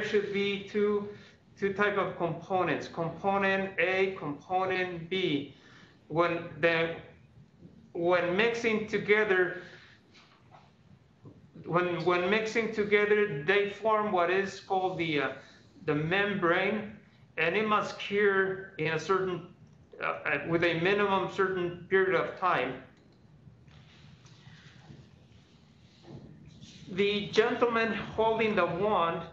should be two type of components: component A, component B. When mixing together, when mixing together, they form what is called the membrane, and it must cure in a certain with a minimum certain period of time. The gentleman holding the wand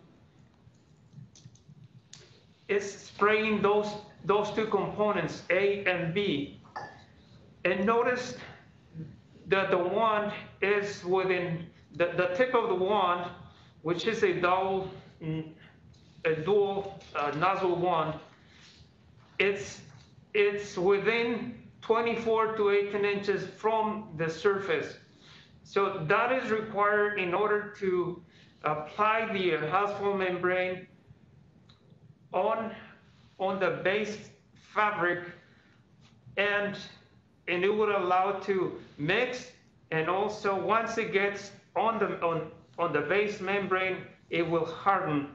is spraying those two components, A and B. And notice that the wand is within the tip of the wand, which is a dual nozzle wand. It's within 24 to 18 inches from the surface. So that is required in order to apply the asphalt membrane on the base fabric, and it would allow it to mix, and also once it gets on the base membrane, it will harden.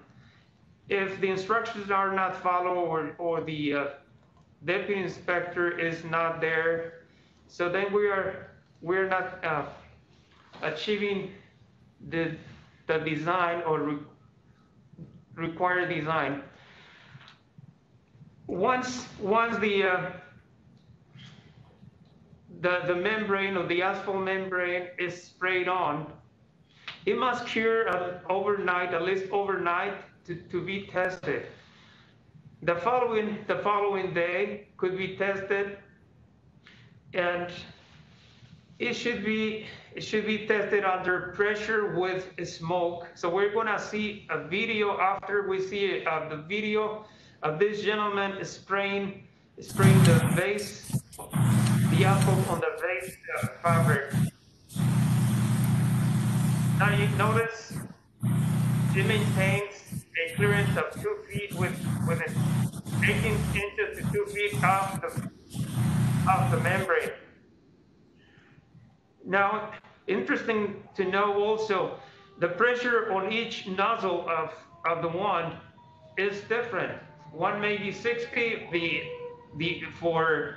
If the instructions are not followed, or the deputy inspector is not there, so then we're not achieving the design or required design. Once the membrane, or the asphalt membrane, is sprayed on, it must cure overnight, at least overnight, to be tested. The following day could be tested, and it should be tested under pressure with smoke. So we're gonna see a video after we see the video of this gentleman spraying the base, the asphalt on the base fabric. Now you notice it maintains a clearance of 2 feet with an 18 inches to 2 feet off the membrane. Now, interesting to know also, the pressure on each nozzle of the wand is different. One may be 60 for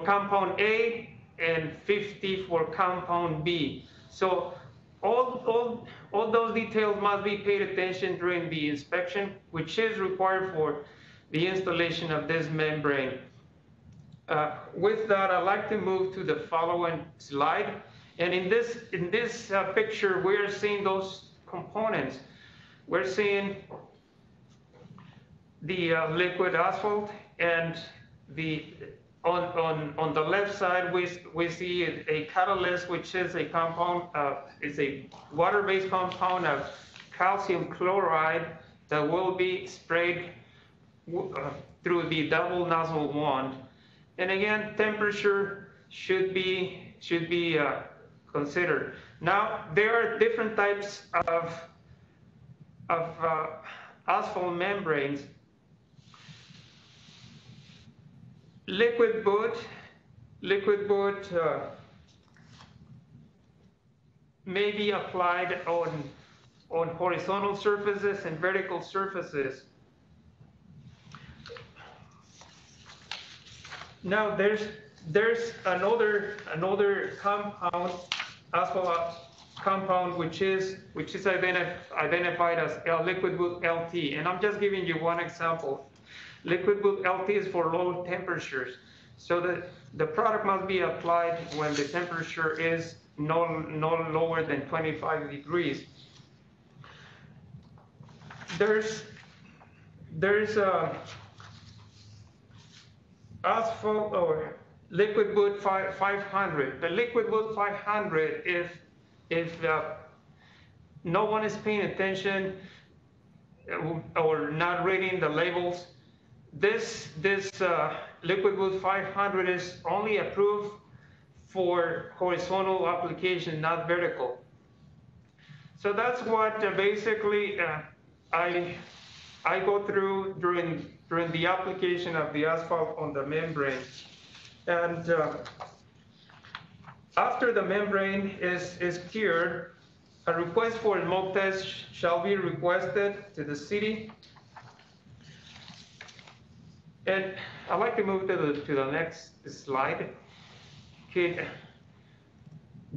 compound A, and 50 for compound B. So all those details must be paid attention during the inspection, which is required for the installation of this membrane. With that, I'd like to move to the following slide. And in this picture, we're seeing those components. We're seeing the liquid asphalt, and on the left side we see a catalyst, which is a compound, is a water-based compound of calcium chloride that will be sprayed through the double nozzle wand. And again, temperature should be considered. Now, there are different types of asphalt membranes. Liquid boot may be applied on horizontal surfaces and vertical surfaces. Now there's another compound, asphalt compound, which is identified as liquid wood LT, and I'm just giving you one example. Liquid wood LT is for low temperatures, so the product must be applied when the temperature is no lower than 25 degrees. There's asphalt or liquid wood 500. The liquid wood 500, if no one is paying attention or not reading the labels, this liquid wood 500 is only approved for horizontal application, not vertical. So that's what basically I go through during the application of the asphalt on the membrane. And after the membrane is cured, a request for a smoke test shall be requested to the city. And I'd like to move to the next slide. Okay.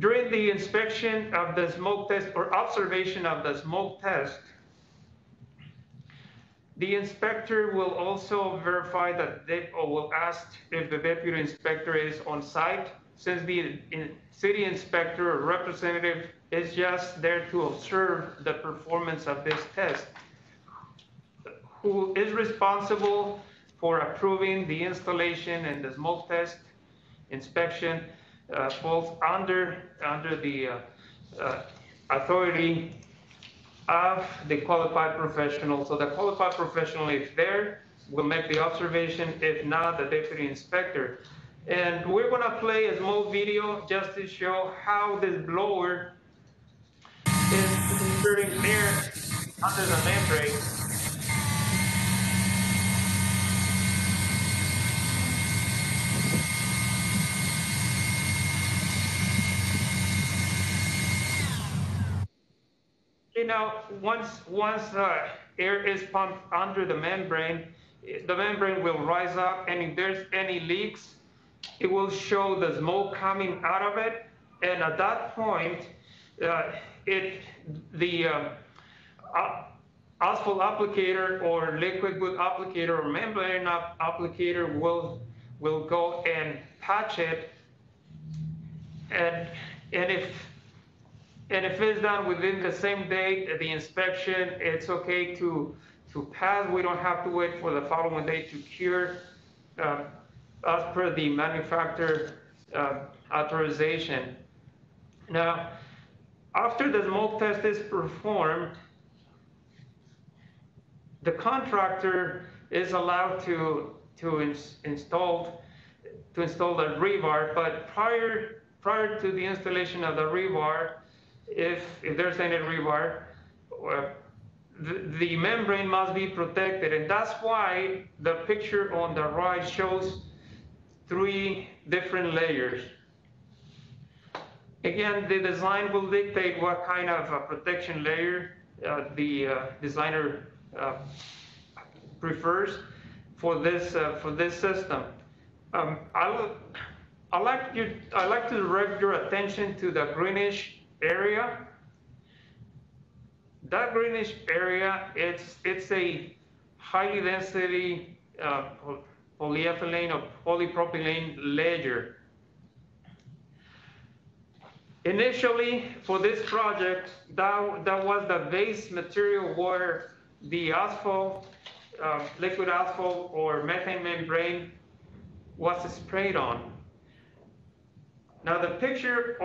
During the inspection of the smoke test or observation of the smoke test, the inspector will also verify that or will ask if the deputy inspector is on site, since the city inspector or representative is just there to observe the performance of this test. Who is responsible for approving the installation and the smoke test inspection falls under the authority of the qualified professional. So the qualified professional, if there, will make the observation. If not, the deputy inspector. And we're going to play a small video just to show how this blower is inserting air under the membrane. You know, once air is pumped under the membrane will rise up, and if there's any leaks, it will show the smoke coming out of it. And at that point, the asphalt applicator or liquid wood applicator or membrane applicator will go and patch it. And if it's done within the same day, the inspection, it's okay to pass. We don't have to wait for the following day to cure as per the manufacturer authorization. Now, after the smoke test is performed, the contractor is allowed to install the rebar, but prior to the installation of the rebar, if there's any rebar, the membrane must be protected, and that's why the picture on the right shows 3 different layers. Again, the design will dictate what kind of protection layer the designer prefers for this system. I like to direct your attention to the greenish area. That greenish area, it's a highly density polyethylene or polypropylene layer. Initially, for this project, that was the base material where the asphalt, liquid asphalt or methane membrane was sprayed on. Now the picture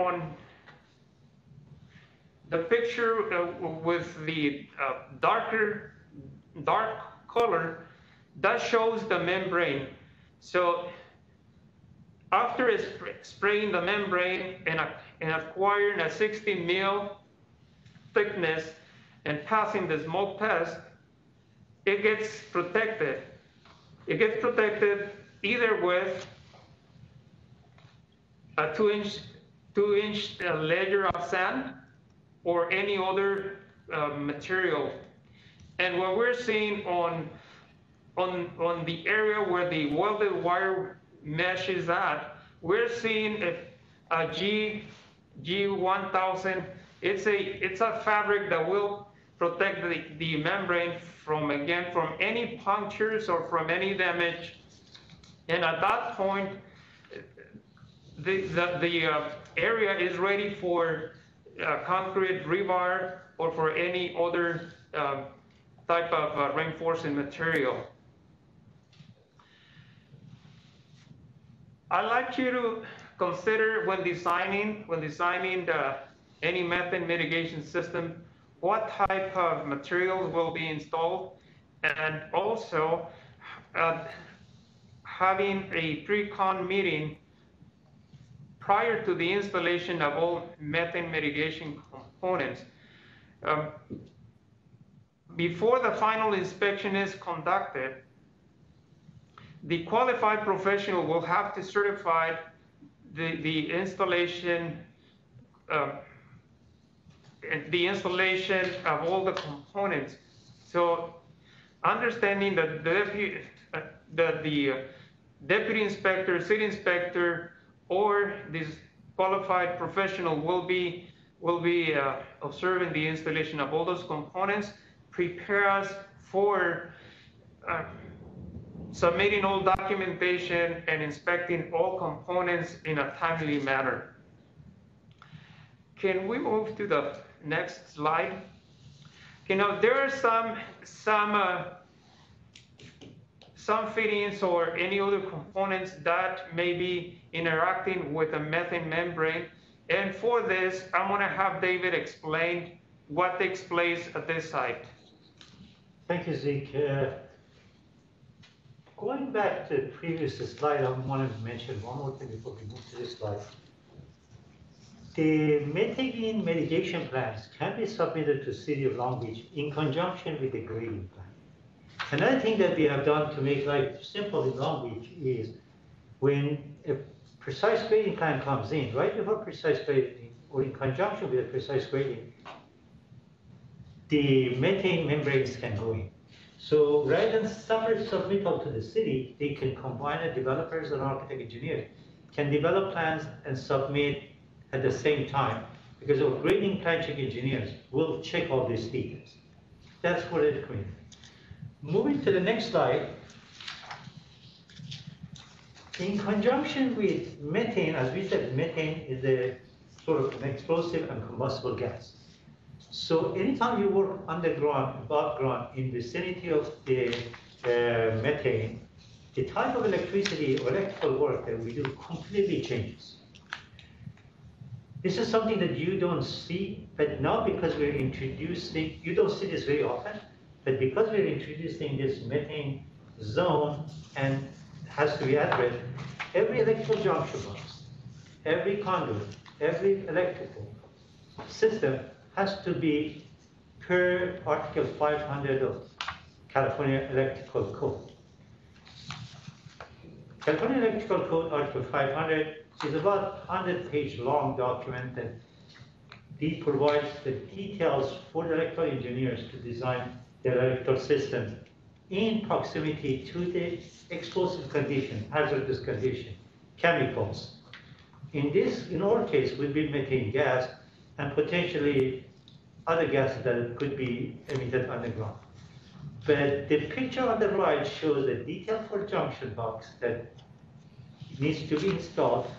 with the dark color, that shows the membrane. So after spraying the membrane and acquiring a 60 mil thickness and passing the smoke test, it gets protected. It gets protected either with a 2-inch layer of sand or any other material. And what we're seeing on the area where the welded wire mesh is at, we're seeing a G1000. It's a fabric that will protect the membrane from any punctures or from any damage. And at that point, the area is ready for concrete rebar or for any other type of reinforcing material. I'd like you to consider when designing any methane mitigation system, what type of materials will be installed, and also having a pre-con meeting prior to the installation of all methane mitigation components. Before the final inspection is conducted, the qualified professional will have to certify the installation of all the components. So understanding that the deputy inspector, city inspector, or this qualified professional will be observing the installation of all those components, prepare us for submitting all documentation and inspecting all components in a timely manner. Can we move to the next slide? You know, there are some fittings or any other components that may be interacting with a methane membrane. And for this, I'm gonna have David explain what takes place at this site. Thank you, Zeke. Going back to the previous slide, I wanted to mention one more thing before we move to this slide. The methane mitigation plans can be submitted to City of Long Beach in conjunction with the grading plan. Another thing that we have done to make life simple in Long Beach is when a precise grading plan comes in, right before precise grading or in conjunction with a precise grading, the methane membranes can go in. So rather than separate submittal to the city, they can combine the developers and architect engineers can develop plans and submit at the same time, because our grading plan check engineers will check all these details. That's what it means. Moving to the next slide, in conjunction with methane, as we said, methane is a sort of an explosive and combustible gas. So anytime you work underground, above ground, in vicinity of the methane, the type of electricity or electrical work that we do completely changes. This is something that you don't see, but now because we're introducing, you don't see this very often, but because we're introducing this methane zone and has to be addressed, every electrical junction box, every conduit, every electrical system has to be per Article 500 of California Electrical Code. California Electrical Code, Article 500, is about 100-page long document that provides the details for the electrical engineers to design their electrical system in proximity to the explosive condition, hazardous condition, chemicals. In our case, would be methane gas and potentially other gases that could be emitted underground. But the picture on the right shows a detail for junction box that needs to be installed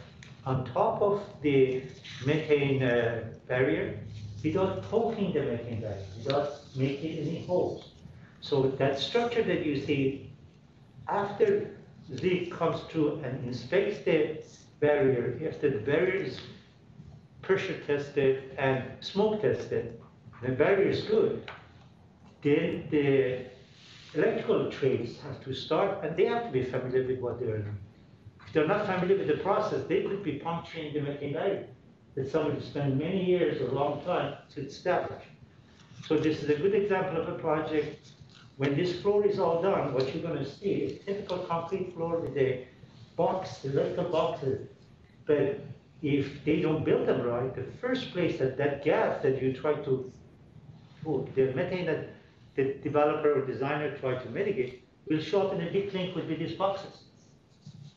on top of the methane barrier without poking the methane barrier, without making any holes. So that structure that you see, after Zeke comes through and inspects the barrier, after the barrier is pressure tested and smoke tested, the barrier is good, then the electrical trades have to start, and they have to be familiar with what they're doing. If they're not familiar with the process, they could be puncturing the methane barrier that somebody spent many years or a long time to establish. So this is a good example of a project. When this floor is all done, what you're going to see is typical concrete floor with a box, electrical boxes. But if they don't build them right, the first place that gas that you try to, the methane that the developer or designer try to mitigate will show up in a big link with these boxes.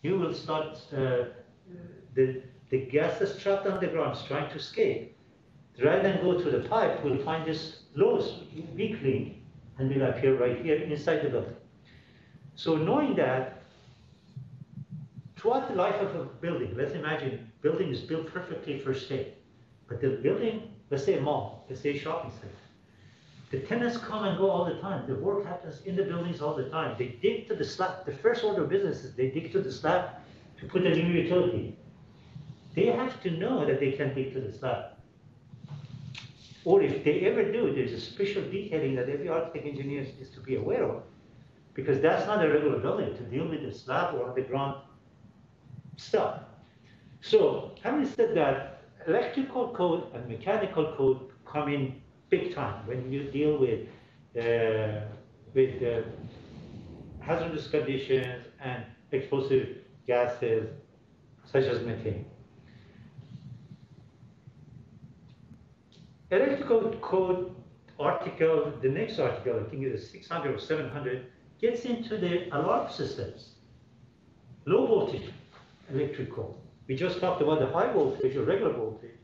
you will start, the gas is trapped underground, is trying to escape. Rather than go through the pipe, we'll find this low weak link and will appear right here inside the building. So knowing that, throughout the life of a building, let's imagine building is built perfectly for stay, but the building, let's say a mall, let's say a shopping center, the tenants come and go all the time. The work happens in the buildings all the time. They dig to the slab. The first order of business is they dig to the slab to put a new utility. They have to know that they can dig to the slab. Or if they ever do, there's a special detailing that every architect engineer is to be aware of, because that's not a regular building to deal with the slab or underground stuff. So having said that, electrical code and mechanical code come in big time when you deal with hazardous conditions and explosive gases such as methane. Electrical code article, the next article, I think it is 600 or 700, gets into the alarm systems. Low voltage electrical. We just talked about the high voltage or regular voltage,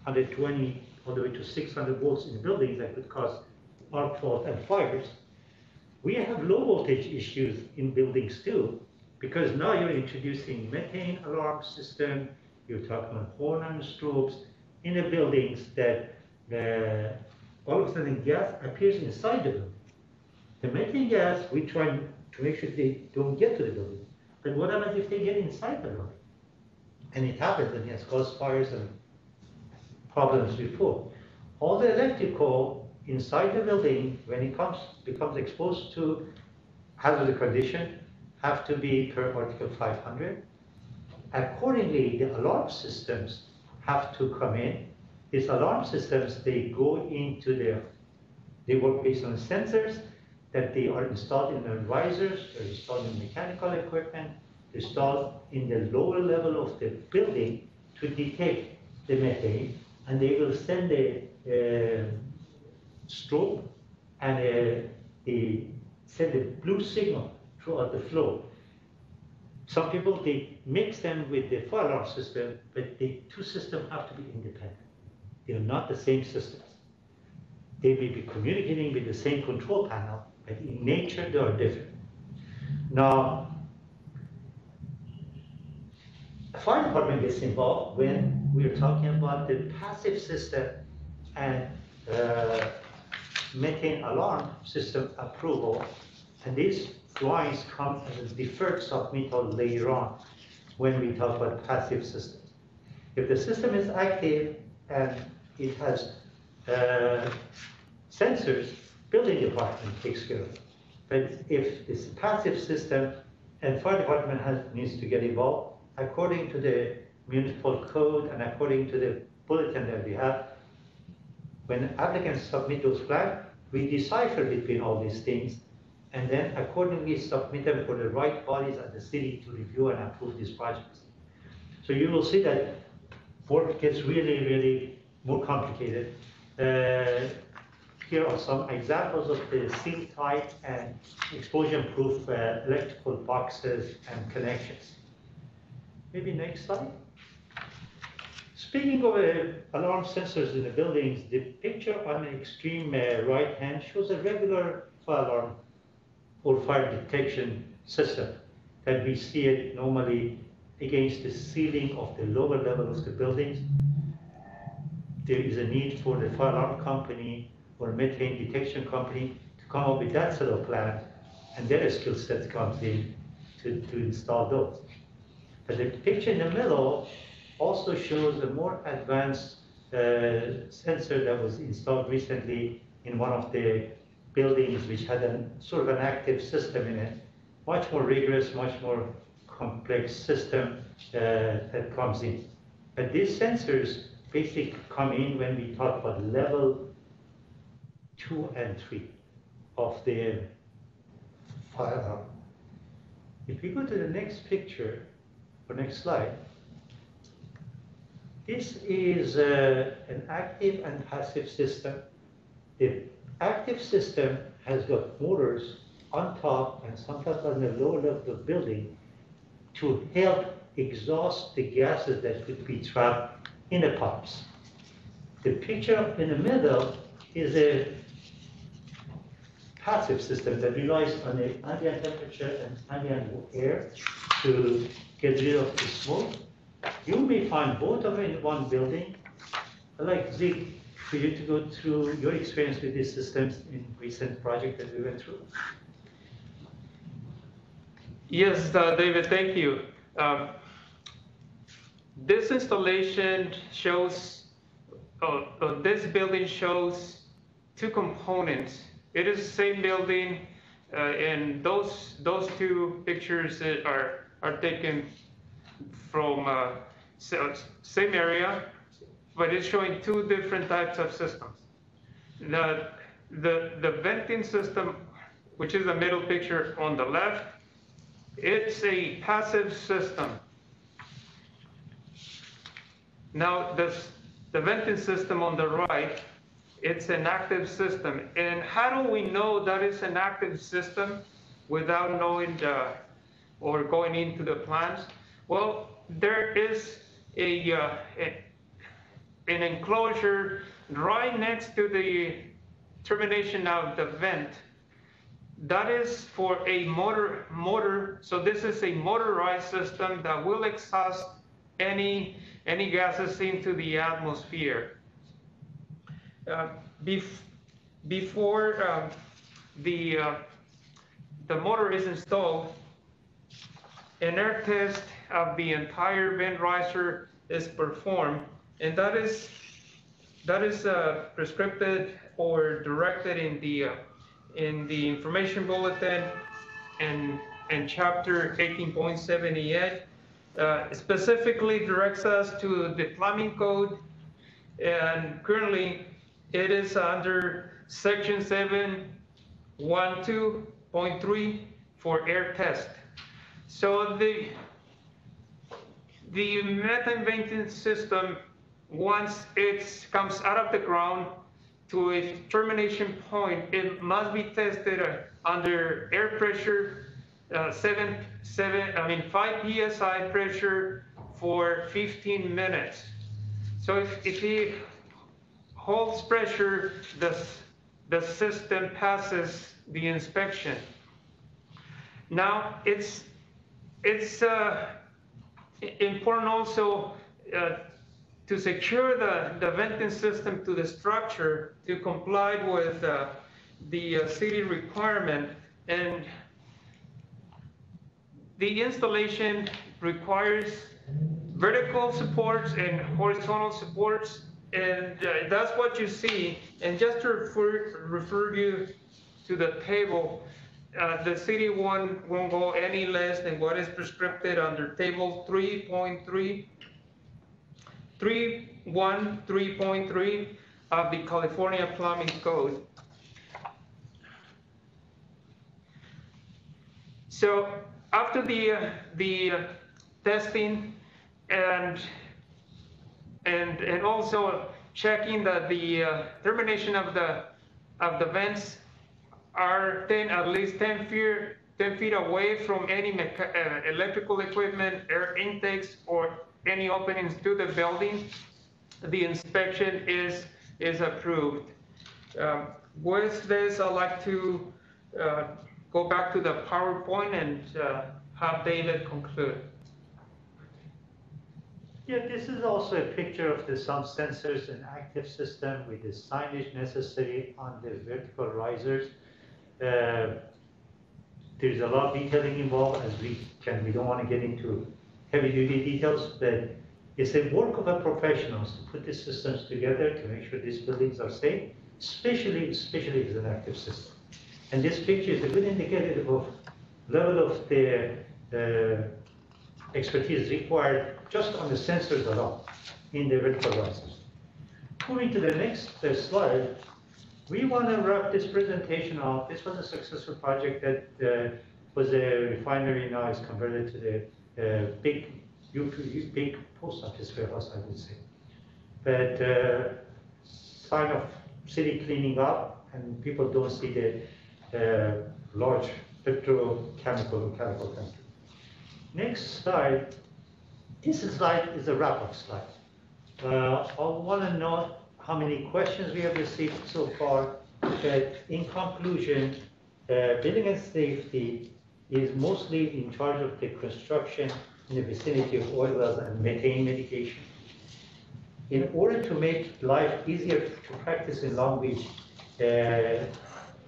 120 all the way to 600 volts in buildings that could cause arc fault and fires. We have low voltage issues in buildings too, because now you're introducing methane alarm system, you're talking about horn and strobes in the buildings that all of a sudden gas appears inside the building. The methane gas, we try to make sure they don't get to the building. But what happens if they get inside the building? And it happens, and it has caused fires and problems before. All the electrical inside the building, when it becomes exposed to hazardous condition, have to be per Article 500. Accordingly, the alarm systems have to come in. These alarm systems, they go into they work based on sensors that they are installed in the risers, they're installed in mechanical equipment, they're installed in the lower level of the building to detect the methane, and they will send a strobe and send a blue signal throughout the floor. Some people, they mix them with the fire alarm system, but the two systems have to be independent. They are not the same systems. They may be communicating with the same control panel, but in nature they are different. Now, the fire department gets involved when we're talking about the passive system and methane alarm system approval, and these drawings come as a deferred submittal later on when we talk about passive systems. If the system is active and it has sensors, building department takes care of it. But if it's a passive system and fire department needs to get involved, according to the municipal code and according to the bulletin that we have, when applicants submit those flags, we decipher between all these things and then accordingly submit them for the right bodies at the city to review and approve these projects. So you will see that work gets really, really more complicated. Here are some examples of the seal type and explosion-proof electrical boxes and connections. Maybe next slide. Speaking of alarm sensors in the buildings, the picture on the extreme right hand shows a regular fire alarm or fire detection system that we see it normally against the ceiling of the lower level of the buildings. There is a need for the fire alarm company or methane detection company to come up with that set of plans, and their skill set comes in to install those. But the picture in the middle also shows a more advanced sensor that was installed recently in one of the buildings which had a sort of an active system in it, much more rigorous, much more complex system that comes in. But these sensors basically come in when we talk about level 2 and 3 of the fire alarm. If we go to the next picture, or next slide, this is an active and passive system. The active system has got motors on top and sometimes on the lower level of the building to help exhaust the gases that could be trapped in the pipes. The picture in the middle is a passive system that relies on the ambient temperature and ambient air to get rid of the smoke. You may find both of them in one building. I'd like Zeke for you to go through your experience with these systems in recent project that we went through. Yes, David, thank you. This installation shows, this building shows two components. It is the same building, and those two pictures are taken from same area, but it's showing two different types of systems. The venting system, which is the middle picture on the left, it's a passive system. Now, the venting system on the right, it's an active system. And how do we know that it's an active system without knowing or going into the plans? Well, there is an enclosure right next to the termination of the vent. That is for a motor. So this is a motorized system that will exhaust any gases into the atmosphere. Before the motor is installed, an air test of the entire vent riser is performed, and that is prescribed or directed in the information bulletin and chapter 18.78. Specifically directs us to the plumbing code, and currently it is under section 712.3 for air test. So the methane venting system, once it comes out of the ground to a termination point, it must be tested under air pressure 5 psi pressure for 15 minutes. So if it holds pressure, the system passes the inspection. Now it's important also to secure the venting system to the structure to comply with the city requirement, and the installation requires vertical supports and horizontal supports, and that's what you see. And just to refer you to the table, the city won't go any less than what is prescribed under table 3.3 of the California Plumbing Code. So after the testing and also checking that the termination of the vents are at least 10 feet away from any electrical equipment, air intakes, or any openings to the building, the inspection is approved. With this, I'd like to go back to the PowerPoint and have David conclude. Yeah, this is also a picture of some sensors and active system with the signage necessary on the vertical risers. There's a lot of detailing involved, as we don't want to get into heavy-duty details, but it's a work of a professionals to put these systems together to make sure these buildings are safe, especially as an active system. And this picture is a good indicator of level of the expertise required just on the sensors alone in the vertical risers. Moving to the next slide, we want to wrap this presentation up. This was a successful project that was a refinery, now is converted to the big post office warehouse, I would say. But sign of city cleaning up, and people don't see the large petrochemical or chemical country. Next slide. This slide is a wrap-up slide. I want to know how many questions we have received so far. But in conclusion, building and safety is mostly in charge of the construction in the vicinity of oil wells and methane mitigation. In order to make life easier to practice in Long Beach,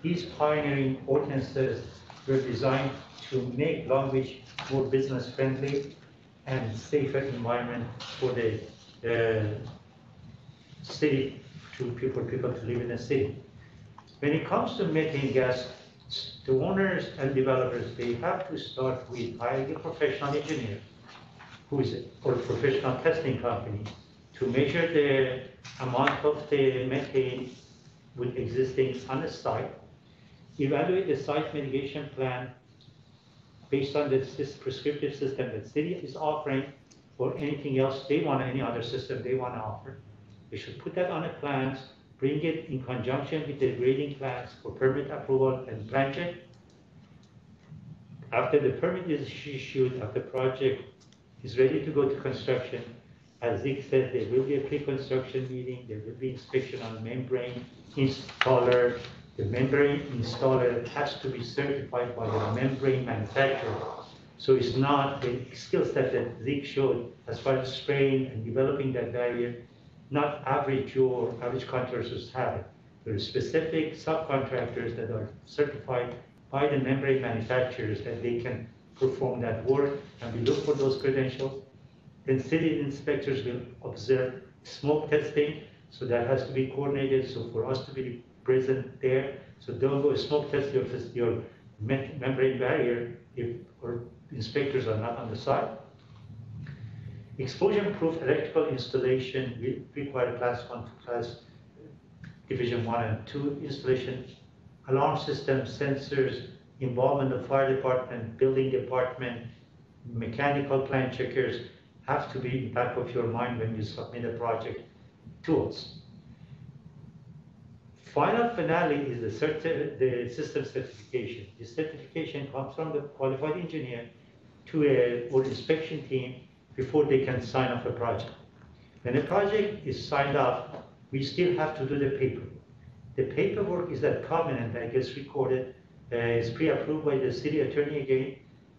these pioneering ordinances were designed to make Long Beach more business friendly and safer environment for the city, for people to live in the city. When it comes to methane gas, the owners and developers, they have to start with hiring a professional engineer or professional testing company to measure the amount of the methane with existing on the site, evaluate the site mitigation plan based on this prescriptive system that city is offering or anything else they want, any other system they want to offer. They should put that on the plans, bring it in conjunction with the grading plans for permit approval and plan check. After the permit is issued, after the project is ready to go to construction, as Zeke said, there will be a pre-construction meeting, there will be inspection on the membrane installer. The membrane installer has to be certified by the membrane manufacturer. So it's not the skill set that Zeke showed as far as spraying and developing that barrier, not average or average contractors have it. There are specific subcontractors that are certified by the membrane manufacturers that they can perform that work, and we look for those credentials. Then city inspectors will observe smoke testing, so that has to be coordinated. So for us to be present there, so don't go smoke test your membrane barrier if our inspectors are not on the site. Explosion-proof electrical installation will require class 1 to class division 1 and 2 installation. Alarm system, sensors, involvement of fire department, building department, mechanical plan checkers have to be in the back of your mind when you submit a project to us. Final finale is the system certification. The certification comes from the qualified engineer to our inspection team before they can sign off a project. When a project is signed off, we still have to do the paperwork. The paperwork is that covenant that gets recorded, is pre-approved by the city attorney again.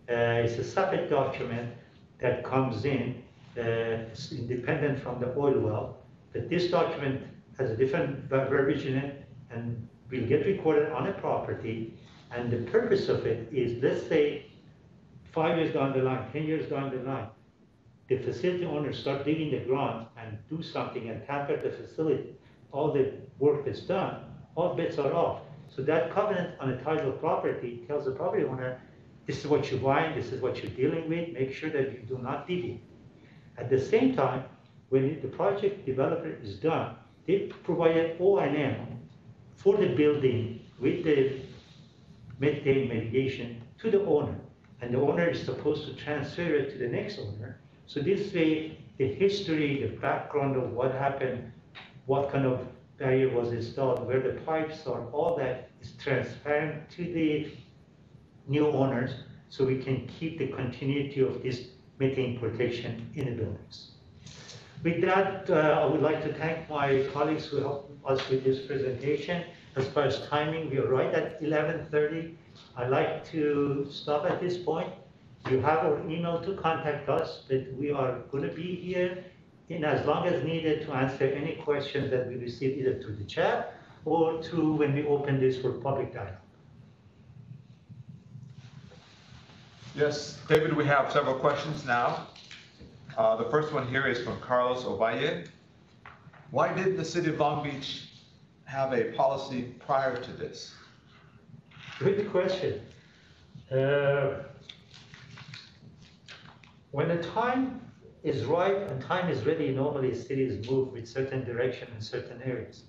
It's a separate document that comes in, it's independent from the oil well, but this document has a different verbiage in it and will get recorded on a property. And the purpose of it is, let's say 5 years down the line, 10 years down the line, the facility owners start digging the ground and do something and tamper the facility, all the work that's done, all bets are off. So that covenant on a title of property tells the property owner, this is what you're buying, this is what you're dealing with, make sure that you do not deviate. At the same time, when the project developer is done, they provide an O&M for the building with the methane mitigation to the owner. And the owner is supposed to transfer it to the next owner. So this way, the history, the background of what happened, what kind of barrier was installed, where the pipes are, all that is transparent to the new owners, so we can keep the continuity of this methane protection in the buildings. With that, I would like to thank my colleagues who helped us with this presentation. As far as timing, we are right at 11:30. I'd like to stop at this point. You have our email to contact us, but we are going to be here in as long as needed to answer any questions that we receive either through the chat or through when we open this for public dialogue. Yes, David, we have several questions now. The first one here is from Carlos Ovalle. Why did the city of Long Beach have a policy prior to this? Good question. When the time is right and time is ready, normally cities move with certain direction in certain areas.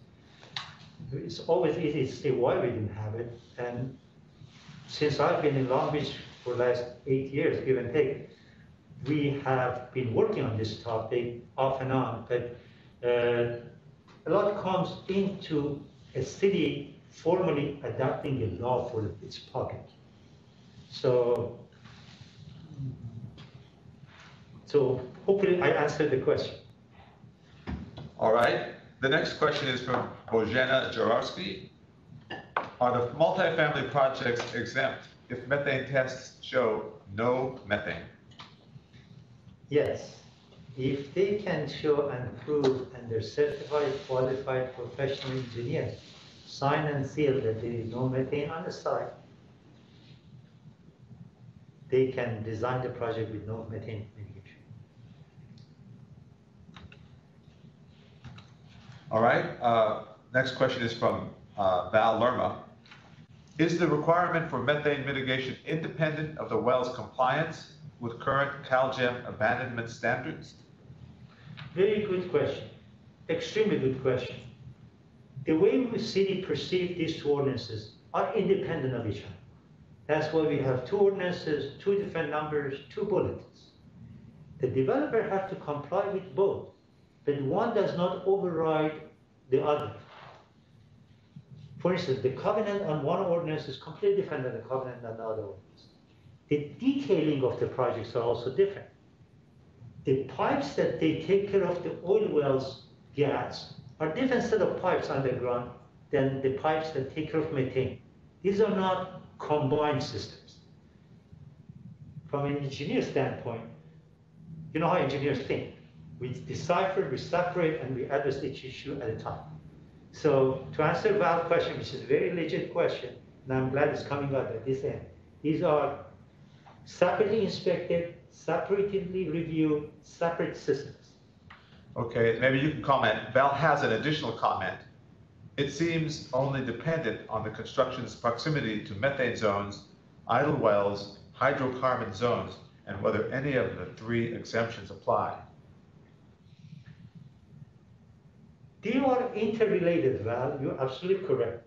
It's always easy to say why we didn't have it. And since I've been in Long Beach for the last 8 years, give and take, we have been working on this topic off and on, but a lot comes into a city formally adopting a law for its public. So So hopefully I answered the question. All right. The next question is from Bojana Jaroski. Are the multifamily projects exempt if methane tests show no methane? Yes, if they can show and prove and they're certified, qualified professional engineers sign and seal that there is no methane on the site, they can design the project with no methane mitigation. All right. Next question is from Val Lerma. Is the requirement for methane mitigation independent of the well's compliance with current CalGEM abandonment standards? Very good question. Extremely good question. The way the city perceives these two ordinances are independent of each other. That's why we have two ordinances, two different numbers, two bulletins. The developer has to comply with both, but one does not override the other. For instance, the covenant on one ordinance is completely different than the covenant on the other ordinance. The detailing of the projects are also different. The pipes that they take care of the oil wells gas are different set of pipes underground than the pipes that take care of methane. These are not combined systems. From an engineer standpoint, you know how engineers think. We decipher, we separate, and we address each issue at a time. So to answer Val's question, which is a very legit question, and I'm glad it's coming up at this end, these are separately inspected, separately reviewed, separate systems. Okay, maybe you can comment. Val has an additional comment. It seems only dependent on the construction's proximity to methane zones, idle wells, hydrocarbon zones, and whether any of the three exemptions apply. They are interrelated, Val, you're absolutely correct.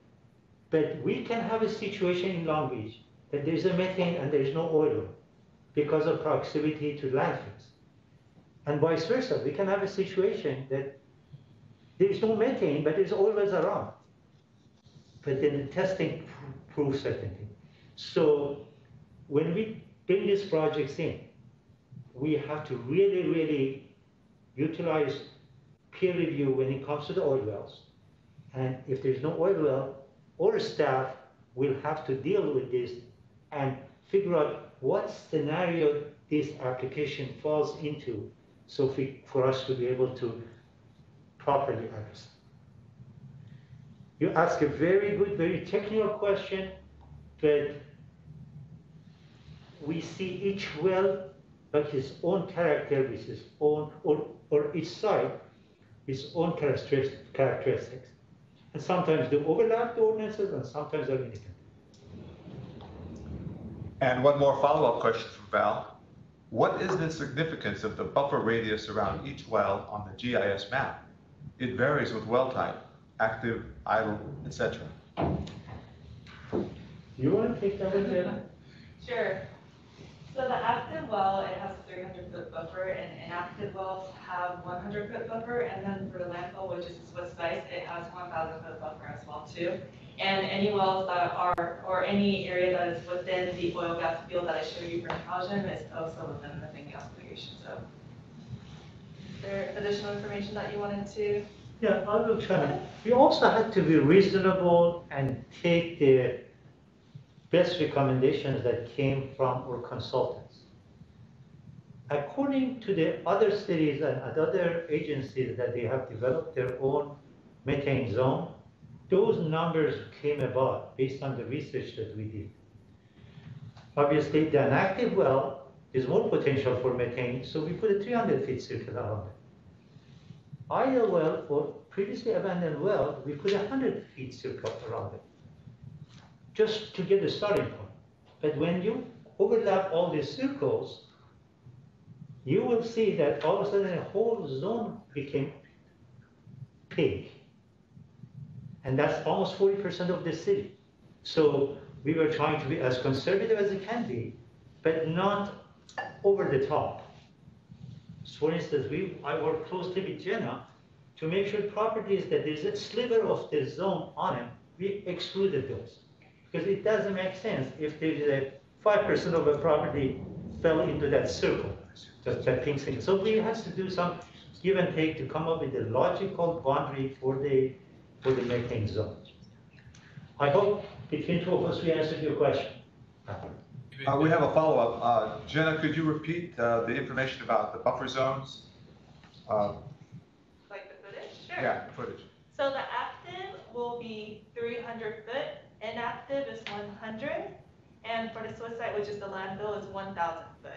But we can have a situation in Long Beach that there's a methane and there's no oil because of proximity to landfills. And vice versa, we can have a situation that there's no methane, but there's oil wells around. But then the testing proves certain things. So when we bring these projects in, we have to really, really utilize peer review when it comes to the oil wells. And if there's no oil well, our staff will have to deal with this and figure out what scenario this application falls into, so for us to be able to properly address. You ask a very good, very technical question, but we see each well like its own character, with its own, or each site, its own characteristics. And sometimes they overlap the ordinances, and sometimes they're independent. And one more follow-up question from Val. What is the significance of the buffer radius around each well on the GIS map? It varies with well type, active, idle, etc. You want to take that one, Jenna? Sure. So the active well, it has a 300-foot buffer, and inactive wells have 100-foot buffer, and then for the landfill, which is Swiss Spice, it has 1,000-foot buffer as well too. And any wells that are, or any area that is within the oil gas field that I showed you from CalGEM is also within the Methane Gas Mediation zone. Is there additional information that you wanted to? Yeah, I will try. We also had to be reasonable and take the best recommendations that came from our consultants. According to the other cities and other agencies that they have developed their own methane zone, those numbers came about based on the research that we did. Obviously, the inactive well is more potential for methane, so we put a 300-foot circle around it. Idle well, or previously abandoned well, we put a 100-foot circle around it, just to get a starting point. But when you overlap all these circles, you will see that all of a sudden a whole zone became pink. And that's almost 40% of the city. So we were trying to be as conservative as it can be, but not over the top. So for instance, I work closely with Jenna to make sure properties that there's a sliver of the zone on them, we excluded those. Because it doesn't make sense if there is a 5% of a property fell into that circle. that things. So we have to do some give and take to come up with a logical boundary for the methane zone. I hope between two of us we answered your question. We have a follow-up. Jenna, could you repeat the information about the buffer zones? Like the footage? Sure. Yeah, footage. So the active will be 300 foot, inactive is 100, and for the suicide, which is the landfill, is 1,000 foot.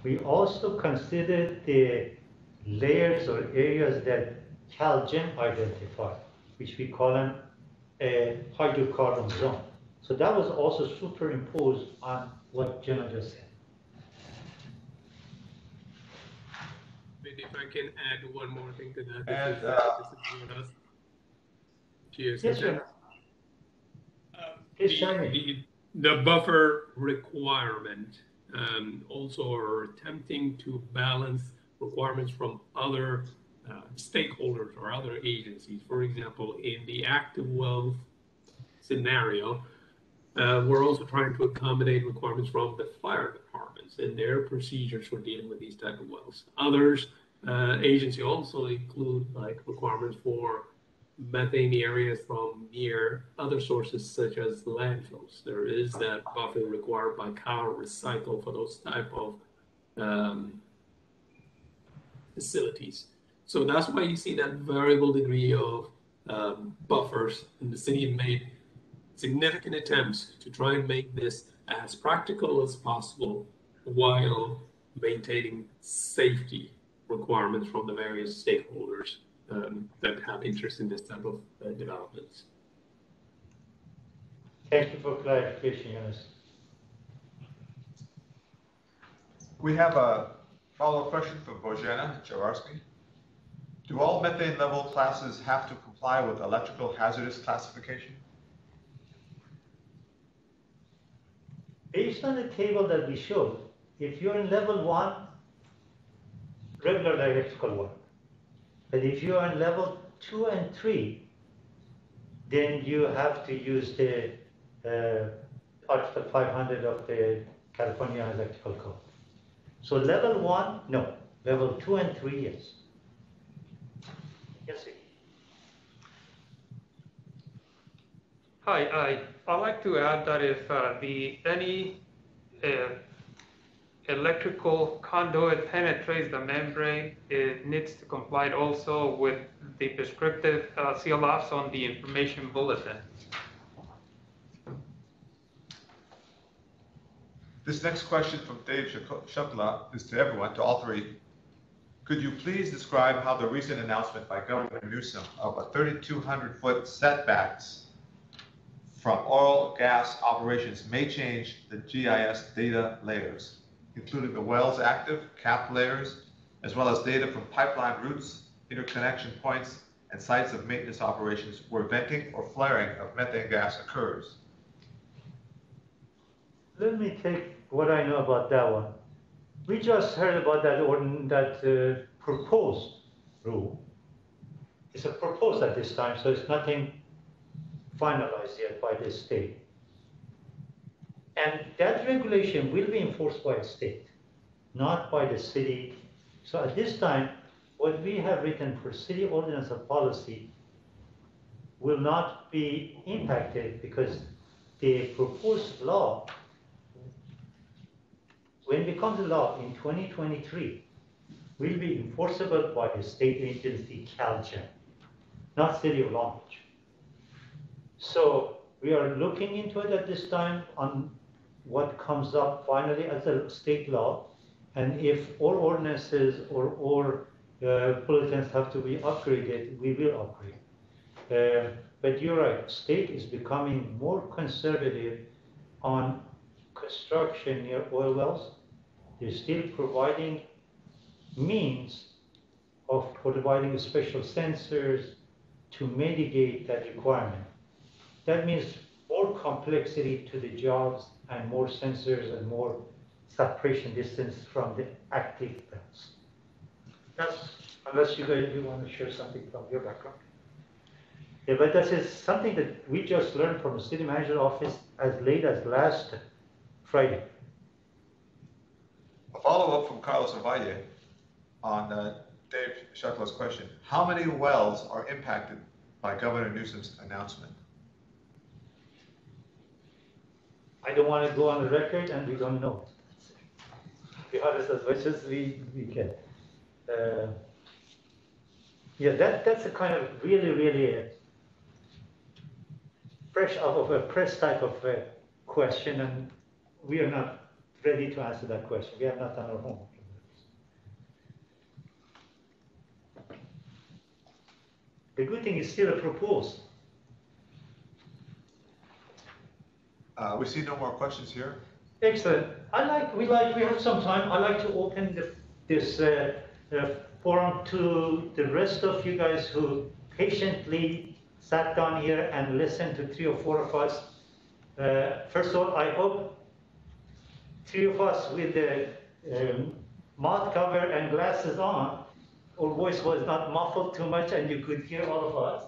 We also considered the layers or areas that CalGEM identified, which we call them a hydrocarbon zone. So that was also superimposed on what Jenna just said. Maybe if I can add one more thing to that. And, Cheers. Yes, sir. The buffer requirement also are attempting to balance requirements from other stakeholders or other agencies. For example, in the active well scenario, we're also trying to accommodate requirements from the fire departments and their procedures for dealing with these type of wells. Others agency also include like requirements for methane areas from near other sources such as landfills. There is that buffer required by Cal Recycle for those type of facilities. So that's why you see that variable degree of buffers, and the city made significant attempts to try and make this as practical as possible while maintaining safety requirements from the various stakeholders that have interest in this type of developments. Thank you for clarification, Jonas. We have a follow-up question from Bojana Jaworski. Do all methane level classes have to comply with electrical hazardous classification? Based on the table that we showed, if you're in level 1, regular electrical work. But if you are in level 2 and 3, then you have to use the Article 500 of the California Electrical Code. So level 1, no. Level 2 and 3, yes. Yes, sir. Hi, I'd like to add that if any electrical conduit penetrates the membrane, it needs to comply also with the prescriptive seal-offs on the information bulletin. This next question from Dave Shukla is to everyone, to all three. Could you please describe how the recent announcement by Governor Newsom of a 3,200-foot setbacks from oil gas operations may change the GIS data layers, including the wells active, cap layers, as well as data from pipeline routes, interconnection points, and sites of maintenance operations where venting or flaring of methane gas occurs? Let me take what I know about that one. We just heard about that proposed rule. It's a proposal at this time, so it's nothing finalized yet by the state. And that regulation will be enforced by a state, not by the city. So at this time, what we have written for city ordinance of policy will not be impacted because the proposed law, when it becomes a law in 2023, will be enforceable by the state agency CalGEM, not City of Long Beach. So we are looking into it at this time on what comes up finally as a state law, and if all ordinances or all bulletins have to be upgraded, we will upgrade. But you're right, state is becoming more conservative on construction near oil wells. They're still providing means of providing special sensors to mitigate that requirement. That means more complexity to the jobs and more sensors and more separation distance from the active wells. That's, unless you guys want to share something from your background. Yeah, but this is something that we just learned from the city manager's office as late as last Friday. A follow-up from Carlos Ovalle on Dave Shucklow's question. How many wells are impacted by Governor Newsom's announcement? I don't want to go on the record, and we don't know. To be honest, as much as we can. Yeah, that's a kind of really fresh out of a press type of question, and we are not ready to answer that question. We have not done our homework. The good thing is still a proposal. We see no more questions here. Excellent. We have some time. I'd like to open this forum to the rest of you guys who patiently sat down here and listened to 3 or 4 of us. First of all, I hope 3 of us with the mouth cover and glasses on, our voice was not muffled too much and you could hear all of us.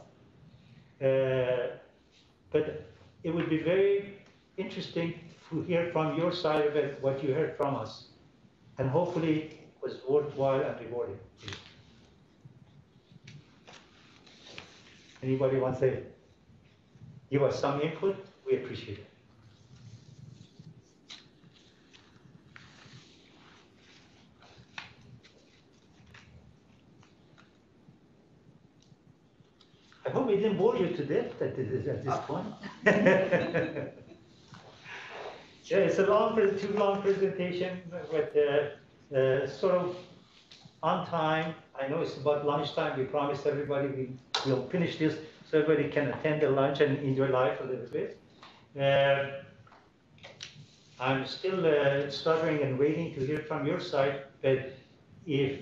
But it would be very interesting to hear from your side of it what you heard from us. And hopefully it was worthwhile and rewarding. Anybody want to give us some input? We appreciate it. I hope we didn't bore you to death at this point. Yeah, it's a too long presentation, but sort of on time. I know it's about lunchtime. We promised everybody we'll finish this so everybody can attend the lunch and enjoy life a little bit. I'm still stuttering and waiting to hear from your side, but if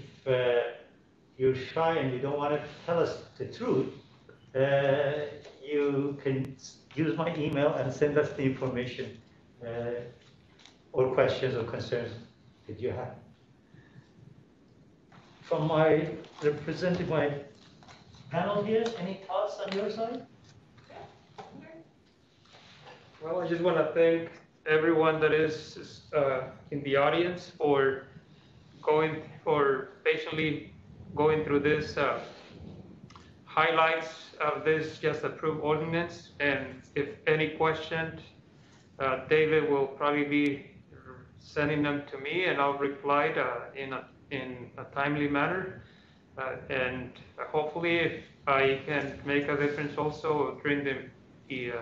you're shy and you don't want to tell us the truth, you can use my email and send us the information or questions or concerns that you have. From representing my panel here, any thoughts on your side? Well, I just want to thank everyone that is in the audience for patiently going through this highlights of this just approved ordinance. And if any questions, David will probably be sending them to me, and I'll reply in a timely manner. And hopefully, if I can make a difference also during the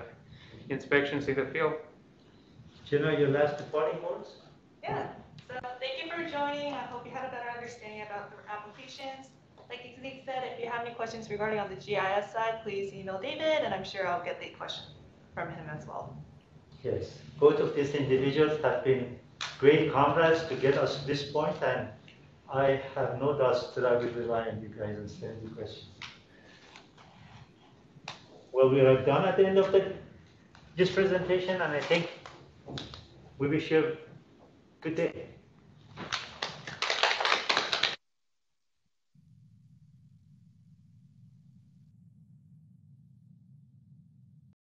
inspections in the field. Jenna, your last departing words? Yeah, so thank you for joining. I hope you had a better understanding about the applications. Like Nick said, if you have any questions regarding on the GIS side, please email David, and I'm sure I'll get the question from him as well. Yes, both of these individuals have been great comrades to get us to this point, and I have no doubt that I will rely on you guys and send the questions. Well, we are done at the end of this presentation, and I think we wish you a good day.